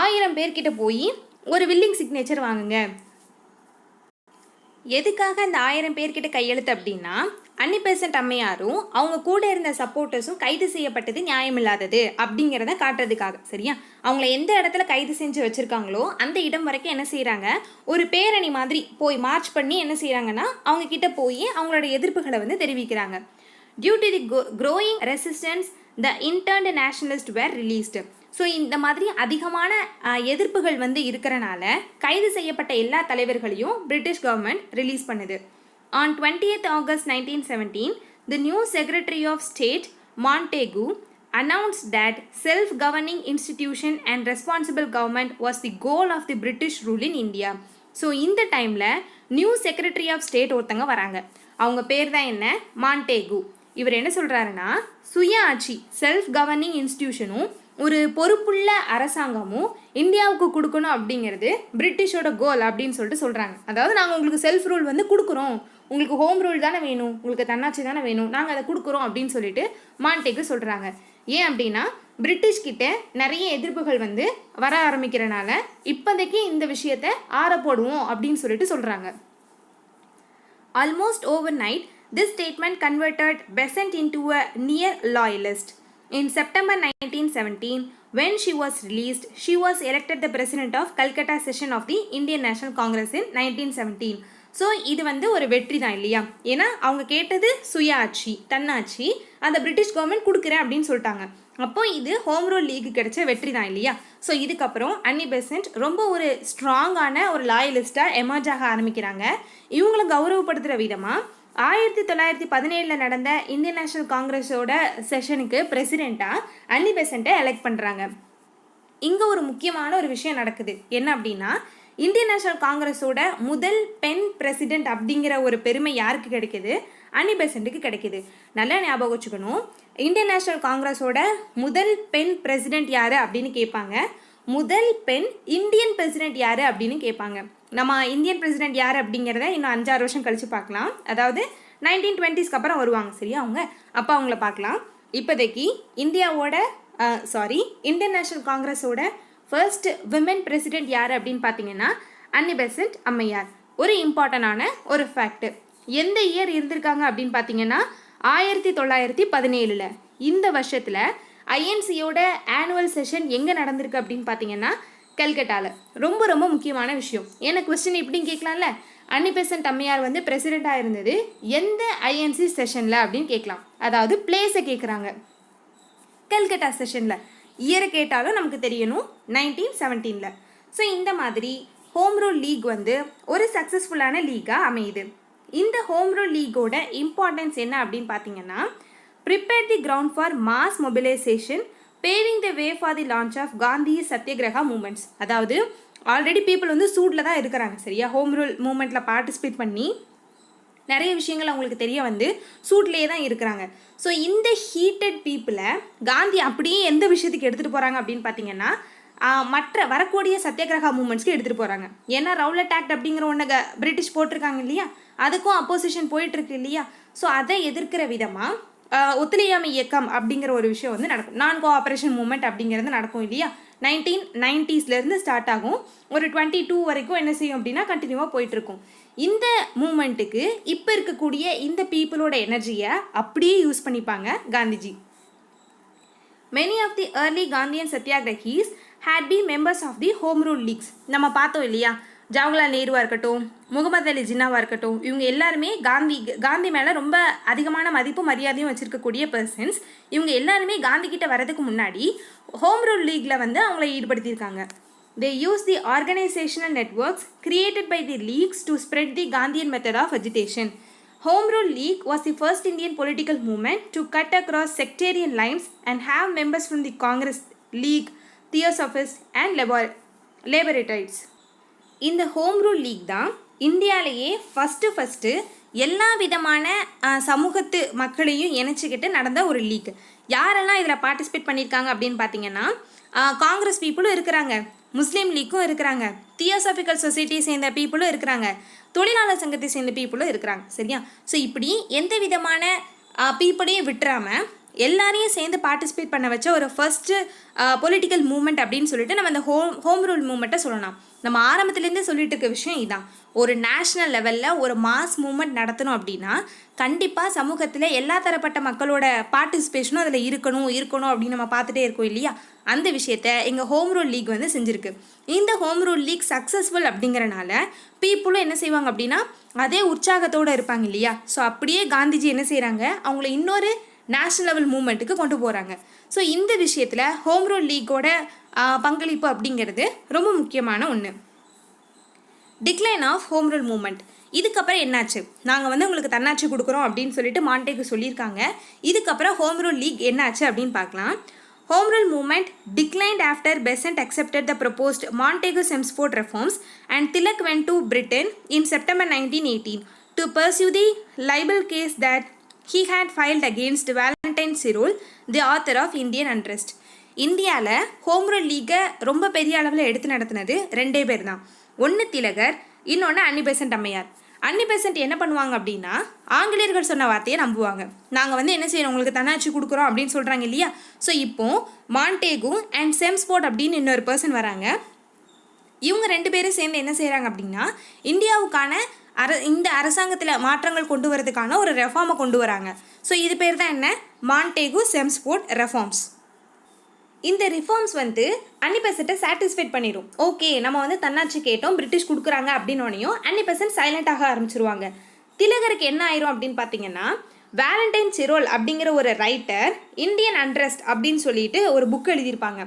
1000 பேர்கிட்ட போய் ஒரு வில்லிங் சிக்னேச்சர் வாங்குங்க. எதுக்காக இந்த 1000 பேர்கிட்ட கையெழுத்து அப்படின்னா, அன்னி பெசன்ட் அம்மையாரும் அவங்க கூட இருந்த சப்போர்ட்டர்ஸும் கைது செய்யப்பட்டது நியாயமில்லாதது அப்படிங்கிறத காட்டுறதுக்காக. சரியா, அவங்கள எந்த இடத்துல கைது செஞ்சு வச்சுருக்காங்களோ அந்த இடம் வரைக்கும் என்ன செய்கிறாங்க, ஒரு பேரணி மாதிரி போய் மார்ச் பண்ணி என்ன செய்கிறாங்கன்னா, அவங்க கிட்ட போய் அவங்களோட எதிர்ப்புகளை வந்து தெரிவிக்கிறாங்க. Due to the growing resistance the interned nationalists were released. So இந்த மாதிரி அதிகமான எதிர்ப்புகள் வந்து இருக்கிறனால கைது செய்யப்பட்ட எல்லா தலைவர்களையும் பிரிட்டிஷ் கவர்மெண்ட் ரிலீஸ் பண்ணுது. On 20th August 1917, the new Secretary of State, Montagu, announced that self-governing institution and responsible government was the goal of the British rule in India. So இந்த டைமில் நியூ செக்ரட்டரி ஆஃப் ஸ்டேட் ஒருத்தங்க வராங்க. அவங்க பேர் தான் என்ன, Montagu. இவர் என்ன சொல்கிறாருன்னா, சுய ஆட்சி செல்ஃப் கவர்னிங் இன்ஸ்டிடியூஷனும் ஒரு பொறுப்புள்ள அரசாங்கமும் இந்தியாவுக்கு கொடுக்கணும் அப்படிங்கிறது பிரிட்டிஷோட கோல் அப்படின்னு சொல்கிறாங்க. அதாவது நாங்கள் உங்களுக்கு செல்ஃப் ரூல் வந்து கொடுக்குறோம், உங்களுக்கு ஹோம் ரூல் தானே வேணும், உங்களுக்கு தன்னாட்சி தானே வேணும், நாங்கள் அதை கொடுக்குறோம் அப்படின்னு சொல்லிட்டு மான்டேகு சொல்கிறாங்க. ஏன் அப்படின்னா, பிரிட்டிஷ்கிட்ட நிறைய எதிர்ப்புகள் வந்து வர ஆரம்பிக்கிறனால இப்போதைக்கு இந்த விஷயத்தை போடுவோம் அப்படின்னு சொல்கிறாங்க. Almost overnight, this statement converted Besant into a near loyalist. In September 1917, when she was released, she was elected the president of Calcutta session of the Indian National Congress in 1917. So இது வந்து ஒரு வெற்றி தான் இல்லையா, ஏன்னா அவங்க கேட்டது சுயாட்சி தன்னாட்சி, அதை பிரிட்டிஷ் கவர்மெண்ட் கொடுக்குறேன் அப்படின்னு சொல்லிட்டாங்க. அப்போ இது ஹோம் ரூல் லீக்கு கிடைச்ச வெற்றி தான் இல்லையா. ஸோ இதுக்கப்புறம் அன்னி பெசன்ட் ரொம்ப ஒரு ஸ்ட்ராங்கான ஒரு லாயலிஸ்ட்டாக எமர்ஜ் ஆக ஆரம்பிக்கிறாங்க. இவங்களை கௌரவப்படுத்துகிற விதமாக 1917 நடந்த இந்தியன் நேஷனல் காங்கிரஸோட செஷனுக்கு பிரசிடெண்ட்டாக அன்னி பெசண்ட்டை எலெக்ட் பண்ணுறாங்க. இங்கே ஒரு முக்கியமான ஒரு விஷயம் நடக்குது. என்ன அப்படின்னா, இந்தியன் நேஷனல் காங்கிரஸோட முதல் பெண் பிரசிடெண்ட் அப்படிங்கிற ஒரு பெருமை யாருக்கு கிடைக்குது, அன்னி பெசண்ட்டுக்கு கிடைக்குது. நல்லா ஞாபகம் வச்சுக்கணும், இந்தியன் நேஷனல் காங்கிரஸோட முதல் பெண் பிரசிடெண்ட் யார் அப்படின்னு கேட்பாங்க, முதல் பெண் இந்தியன் பிரசிடெண்ட் யார் அப்படின்னு கேட்பாங்க. நம்ம இந்தியன் பிரசிடெண்ட் யார் அப்படிங்கிறத இன்னும் 5-6 வருஷம் கழித்து பார்க்கலாம். அதாவது 1920ஸ்க்கு அப்புறம் வருவாங்க சரியா அவங்க, அப்போ அவங்கள பார்க்கலாம். இப்போதைக்கு இந்தியாவோட இந்தியன் நேஷனல் காங்கிரஸோட ஃபர்ஸ்ட் விமன் பிரசிடெண்ட் யார் அப்படின்னு பார்த்தீங்கன்னா அன்னி பெசன்ட் அம்மையார். ஒரு இம்பார்ட்டண்டான ஒரு ஃபேக்ட், எந்த இயர் இருந்திருக்காங்க அப்படின்னு பார்த்தீங்கன்னா 1917. இந்த வருஷத்தில் ஐஎன்சியோட ஆனுவல் செஷன் எங்கே நடந்திருக்கு அப்படின்னு பார்த்தீங்கன்னா கல்கட்டாவில். ரொம்ப ரொம்ப முக்கியமான விஷயம். ஏன்னா கொஸ்டின் இப்படின்னு கேட்கலாம்ல, அன்னி பெசன்ட் அம்மையார் வந்து பிரசிடெண்ட்டாக இருந்தது எந்த ஐஎன்சி செஷனில் அப்படின்னு கேட்கலாம். அதாவது பிளேஸை கேட்குறாங்க. கல்கட்டா செஷனில். இயரை கேட்டாலும் நமக்கு தெரியணும், 1917. ஸோ இந்த மாதிரி ஹோம் ரூல் லீக் வந்து ஒரு சக்ஸஸ்ஃபுல்லான லீகாக அமையுது. இந்த ஹோம் ரூல் லீகோட இம்பார்ட்டன்ஸ் என்ன அப்படின்னு பார்த்தீங்கன்னா, prepare the ground for mass mobilisation, paving the way for the launch of Gandhi Satyagraha movements. அதாவது ஆல்ரெடி பீப்புள் வந்து சூட்டில் தான் இருக்கிறாங்க சரியா, ஹோம் ரூல் மூமெண்ட்டில் பார்ட்டிசிபேட் பண்ணி நிறைய விஷயங்கள் அவங்களுக்கு தெரிய வந்து சூட்லேயே தான் இருக்கிறாங்க. ஸோ இந்த ஹீட்டட் பீப்புளை காந்தி அப்படியே எந்த விஷயத்துக்கு எடுத்துகிட்டு போகிறாங்க அப்படின்னு பார்த்தீங்கன்னா, மற்ற வரக்கூடிய சத்யகிரகா மூமெண்ட்ஸ்க்கு எடுத்துகிட்டு போகிறாங்க. ஏன்னா ரவுலட் ஆக்ட் அப்படிங்கிற ஒன்று பிரிட்டிஷ் போட்டிருக்காங்க இல்லையா, அதுக்கும் அப்போசிஷன் போயிட்டுருக்கு இல்லையா. ஸோ அதை எதிர்க்கிற விதமாக ஒத்துழையாமை இயக்கம் அப்படிங்கிற ஒரு விஷயம் வந்து நடக்கும். நான் கோஆப்ரேஷன் மூமெண்ட் அப்படிங்கிறது நடக்கும் இல்லையா. 1990s ஸ்டார்ட் ஆகும். ஒரு 22 வரைக்கும் என்ன செய்யும் அப்படின்னா கண்டினியூவாக போயிட்டுருக்கும். இந்த மூமெண்ட்டுக்கு இப்போ இருக்கக்கூடிய இந்த பீப்புளோட எனர்ஜியை அப்படியே யூஸ் பண்ணிப்பாங்க Gandhiji. Many of the early Gandhian Satyagrahis had been members of the Home Rule Leagues. நம்ம பார்த்தோம் இல்லையா, ஜவஹர்லால் நேருவாக இருக்கட்டும், முகமது அலி ஜின்னாவாக இருக்கட்டும், இவங்க எல்லாருமே காந்தி மேலே ரொம்ப அதிகமான மதிப்பு மரியாதையும் வச்சுருக்கக்கூடிய பர்சன்ஸ். இவங்க எல்லாருமே காந்தி கிட்ட வரதுக்கு முன்னாடி ஹோம் ரூல் லீக்ல வந்து அவங்கள ஈடுபடுத்தியிருக்காங்க. They use the organizational networks created by the leagues to spread the Gandhian method of agitation. Home Rule League was the first Indian political movement to cut across sectarian lines and have members from the Congress, League, Theosophists and Labourites. இந்த home rule league தான் இந்தியாவிலேயே first எல்லா விதமான சமூகத்து மக்களையும் இணைச்சிக்கிட்டு நடந்த ஒரு league. யாரெல்லாம் இதில் பார்ட்டிசிபேட் பண்ணியிருக்காங்க அப்படின்னு பார்த்தீங்கன்னா, காங்கிரஸ் பீப்புளும் இருக்கிறாங்க, முஸ்லீம் லீக்கும் இருக்கிறாங்க, தியோசாபிக்கல் சொசைட்டியை சேர்ந்த பீப்புளும் இருக்கிறாங்க, தொழிலாளர் சங்கத்தை சேர்ந்த பீப்புளும் இருக்கிறாங்க. சரியா? ஸோ இப்படி எந்த விதமான பீப்புளையும் விட்டுறாமல் எல்லாரையும் சேர்ந்து பார்ட்டிசிபேட் பண்ண வச்ச ஒரு ஃபஸ்ட்டு பொலிட்டிக்கல் மூமெண்ட் அப்படின்னு சொல்லிட்டு நம்ம அந்த ஹோம் ரூல் மூமெண்ட்டை சொல்லலாம். நம்ம ஆரம்பத்துலேருந்தே சொல்லிட்டு இருக்க விஷயம் இதுதான். ஒரு நேஷ்னல் லெவலில் ஒரு மாஸ் மூமெண்ட் நடத்தணும் அப்படின்னா கண்டிப்பாக சமூகத்தில் எல்லா தரப்பட்ட மக்களோட பார்ட்டிசிபேஷனும் அதில் இருக்கணும் அப்படின்னு நம்ம பார்த்துட்டே இருக்கோம் இல்லையா. அந்த விஷயத்த எங்கள் ஹோம் ரூல் லீக் வந்து செஞ்சுருக்கு. இந்த ஹோம் ரூல் லீக் சக்ஸஸ்ஃபுல் அப்படிங்கிறனால பீப்புளும் என்ன செய்வாங்க அப்படின்னா அதே உற்சாகத்தோடு இருப்பாங்க இல்லையா. ஸோ அப்படியே காந்திஜி என்ன செய்கிறாங்க, அவங்கள இன்னொரு நேஷ்னல் லெவல் மூமெண்ட்டுக்கு கொண்டு போகிறாங்க. ஸோ இந்த விஷயத்தில் ஹோம் ரூல் லீக்கோட பங்களிப்பு அப்படிங்கிறது ரொம்ப முக்கியமான ஒன்று. Decline of home rule movement. இதுக்கப்புறம் என்னாச்சு, நாங்கள் வந்து உங்களுக்கு தன்னாட்சி கொடுக்குறோம் அப்படின்னு சொல்லிட்டு மாண்டேகு சொல்லியிருக்காங்க. இதுக்கப்புறம் ஹோம் ரூல் லீக் என்னாச்சு அப்படின்னு பார்க்கலாம். Home Rule movement declined after Besant accepted the proposed Montagu-Chelmsford reforms and Tilak went to Britain in September 1918 to pursue the libel case that he had filed against Valentine Cyril, the author of Indian Unrest. இந்தியாவில் home rule லீகை ரொம்ப பெரிய அளவில் எடுத்து நடத்தினது 2 பேர் தான். ஒன்று திலகர், இன்னொன்று அன்னி Besant அம்மையார். அன்னி பெசன்ட் என்ன பண்ணுவாங்க அப்படின்னா ஆங்கிலேயர்கள் சொன்ன வார்த்தையை நம்புவாங்க. நாங்கள் வந்து என்ன செய்யணும், உங்களுக்கு தன்னாட்சி கொடுக்குறோம் அப்படின்னு சொல்கிறாங்க இல்லையா. ஸோ இப்போது மாண்டேகு அண்ட் செம்ஸ்ஃபோர்ட் அப்படின்னு இன்னொரு பர்சன் வராங்க. இவங்க 2 பேரும் சேர்ந்து என்ன செய்கிறாங்க அப்படின்னா இந்தியாவுக்கான இந்த அரசாங்கத்தில் மாற்றங்கள் கொண்டு வரதுக்கான ஒரு ரெஃபார்மை கொண்டு வராங்க. ஸோ இது பேர் தான் என்ன, மாண்டேகு செம்ஸ்ஃபோர்ட் ரெஃபார்ம்ஸ். இந்த ரிஃபார்ம்ஸ் வந்து அன்னி பெசண்ட்டை சாட்டிஸ்ஃபைட் பண்ணிடும். ஓகே, நம்ம வந்து தன்னாட்சி கேட்டோம், பிரிட்டிஷ் கொடுக்குறாங்க அப்படின்னோனையும் அன்னி பெசன்ட் சைலண்டாக ஆரம்பிச்சிருவாங்க. திலகருக்கு என்ன ஆயிரும் அப்படின்னு பார்த்தீங்கன்னா, வேலண்டைன் சிரோல் அப்படிங்கிற ஒரு ரைட்டர் இந்தியன் அண்ட்ரஸ்ட் அப்படின்னு சொல்லிட்டு ஒரு புக் எழுதியிருப்பாங்க.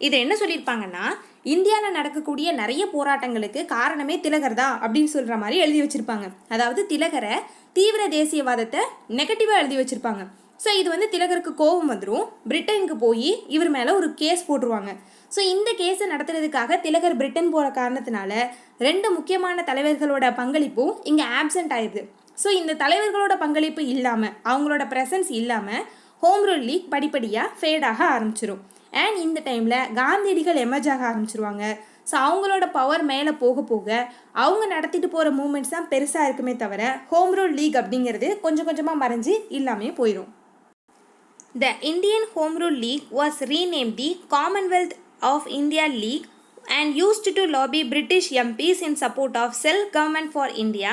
இதை என்ன சொல்லியிருப்பாங்கன்னா, இந்தியாவில் நடக்கக்கூடிய நிறைய போராட்டங்களுக்கு காரணமே திலகர் தான் அப்படின்னு சொல்கிற மாதிரி எழுதி வச்சுருப்பாங்க. அதாவது திலகரை தீவிர தேசியவாதத்தை நெகட்டிவாக எழுதி வச்சுருப்பாங்க. ஸோ இது வந்து திலகருக்கு கோபம் வந்துடும். பிரிட்டனுக்கு போய் இவர் மேலே ஒரு கேஸ் போட்டுருவாங்க. ஸோ இந்த கேஸை நடத்துறதுக்காக திலகர் பிரிட்டன் போகிற காரணத்தினால 2 முக்கியமான தலைவர்களோட பங்களிப்பும் இங்கே ஆப்சண்ட் ஆயிடுது. ஸோ இந்த தலைவர்களோட பங்களிப்பு இல்லாமல், அவங்களோட ப்ரெசன்ஸ் இல்லாமல் ஹோம் ரூல் லீக் படிப்படியாக ஃபேடாக ஆரம்பிச்சிடும். அண்ட் இந்த டைமில் காந்தியடிகள் எமர்ஜ் ஆக ஆரம்பிச்சிருவாங்க. ஸோ அவங்களோட பவர் மேலே போக போக அவங்க நடத்திட்டு போகிற மூமெண்ட்ஸ் தான் பெருசாக இருக்குமே தவிர ஹோம் ரூல் லீக் அப்படிங்கிறது கொஞ்சம் கொஞ்சமாக மறைஞ்சு இல்லாமே போயிடும். The Indian Home Rule League was renamed the Commonwealth of India League and used to lobby British MPs in support of self-government for India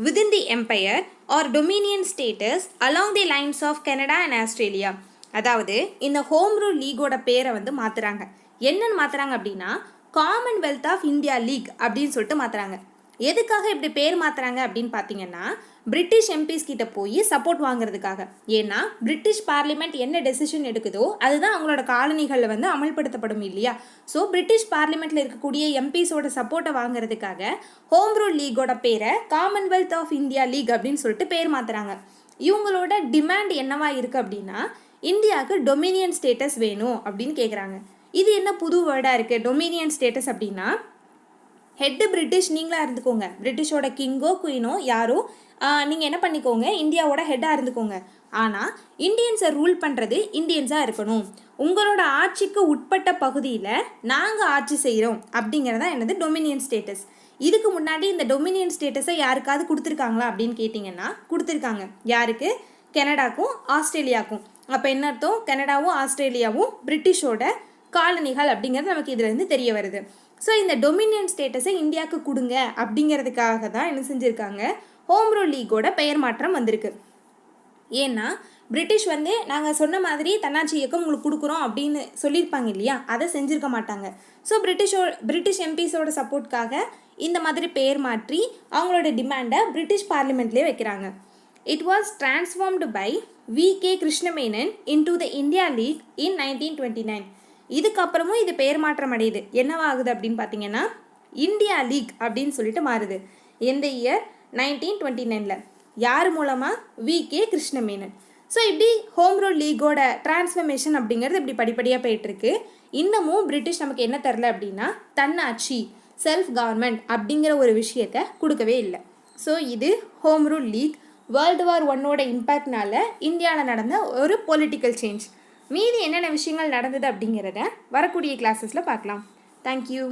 within the empire or dominion status along the lines of Canada and Australia. அதாவது இந்த home rule லீகோட பேரை வந்து மாற்றுறாங்க. என்னன்னு மாற்றுறாங்க அப்படின்னா Commonwealth of India league அப்படின்னு சொல்லிட்டு மாற்றுறாங்க. எதுக்காக இப்படி பேர் மாற்றுறாங்க அப்படின்னு பார்த்தீங்கன்னா, பிரிட்டிஷ் எம்பிஸ் கிட்ட போய் சப்போர்ட் வாங்குறதுக்காக. ஏன்னா பிரிட்டிஷ் பார்லிமெண்ட் என்ன டெசிஷன் எடுக்குதோ அதுதான் அவங்களோட காலனிகளில் வந்து அமல்படுத்தப்படும் இல்லையா. ஸோ பிரிட்டிஷ் பார்லிமெண்ட்டில் இருக்கக்கூடிய எம்பிஸோட சப்போர்ட்டை வாங்குறதுக்காக ஹோம் ரூல் லீகோட பேரை காமன்வெல்த் ஆஃப் இந்தியா லீக் அப்படின்னு சொல்லிட்டு பேர் மாற்றுறாங்க. இவங்களோட டிமாண்ட் என்னவா இருக்குது அப்படின்னா, இந்தியாவுக்கு டொமினியன் ஸ்டேட்டஸ் வேணும் அப்படின்னு கேட்குறாங்க. இது என்ன புது வேர்டாக இருக்குது, டொமினியன் ஸ்டேட்டஸ் அப்படின்னா ஹெட்டு பிரிட்டிஷ் நீங்களாக இருந்துக்கோங்க, பிரிட்டிஷோட கிங்கோ குயினோ யாரோ நீங்கள் என்ன பண்ணிக்கோங்க, இந்தியாவோட ஹெட்டாக இருந்துக்கோங்க. ஆனால் இந்தியன்ஸை ரூல் பண்ணுறது இந்தியன்ஸாக இருக்கணும், உங்களோட ஆட்சிக்கு உட்பட்ட பகுதியில் நாங்கள் ஆட்சி செய்கிறோம் அப்படிங்கிறதா என்னது டொமினியன் ஸ்டேட்டஸ். இதுக்கு முன்னாடி இந்த டொமினியன் ஸ்டேட்டஸை யாருக்காவது கொடுத்துருக்காங்களா அப்படின்னு கேட்டிங்கன்னா கொடுத்துருக்காங்க. யாருக்கு? கனடாக்கும் ஆஸ்திரேலியாவுக்கும். அப்போ என்ன அர்த்தம்? கனடாவும் ஆஸ்திரேலியாவும் பிரிட்டிஷோட காலனிகள் அப்படிங்கிறது நமக்கு இதுலேருந்து தெரிய வருது. ஸோ இந்த டொமினியன் ஸ்டேட்டஸை இந்தியாவுக்கு கொடுங்க அப்படிங்கிறதுக்காக தான் என்ன செஞ்சுருக்காங்க, ஹோம் ரூல் லீகோட பெயர் மாற்றம் வந்திருக்கு. ஏன்னா பிரிட்டிஷ் நாங்கள் சொன்ன மாதிரி தன்னாட்சி இயக்கம் உங்களுக்கு கொடுக்குறோம் அப்படின்னு சொல்லியிருப்பாங்க இல்லையா, அதை செஞ்சுருக்க மாட்டாங்க. ஸோ பிரிட்டிஷ் எம்பிஸோட சப்போர்ட்காக இந்த மாதிரி பெயர் மாற்றி அவங்களோட டிமாண்டை பிரிட்டிஷ் பார்லிமெண்ட்லேயே வைக்கிறாங்க. It was transformed by V.K. Krishna Menon into the India league in 1929. இதுக்கப்புறமும் இது பெயர் மாற்றம் அடையுது. என்னவாகுது அப்படின்னு பார்த்தீங்கன்னா இந்தியா லீக் அப்படின்னு சொல்லிட்டு மாறுது. எந்த இயர்? 1929. யார் மூலமாக? V.K. கிருஷ்ணமேனன். ஸோ இப்படி ஹோம் ரூல் லீகோட டிரான்ஸ்ஃபர்மேஷன் அப்படிங்கிறது இப்படி படிப்படியாக போயிட்டுருக்கு. இன்னமும் பிரிட்டிஷ் நமக்கு என்ன தரல அப்படின்னா தன்னாட்சி, செல்ஃப் கவர்மெண்ட் அப்படிங்கிற ஒரு விஷயத்தை கொடுக்கவே இல்லை. ஸோ இது home rule league world war 1ஓட இம்பேக்ட்னால இந்தியாவில் நடந்த ஒரு பொலிட்டிக்கல் சேஞ்ச். மீதி என்னென்ன விஷயங்கள் நடந்தது அப்படிங்கிறத வரக்கூடிய கிளாஸஸில் பார்க்கலாம். தேங்க்யூ.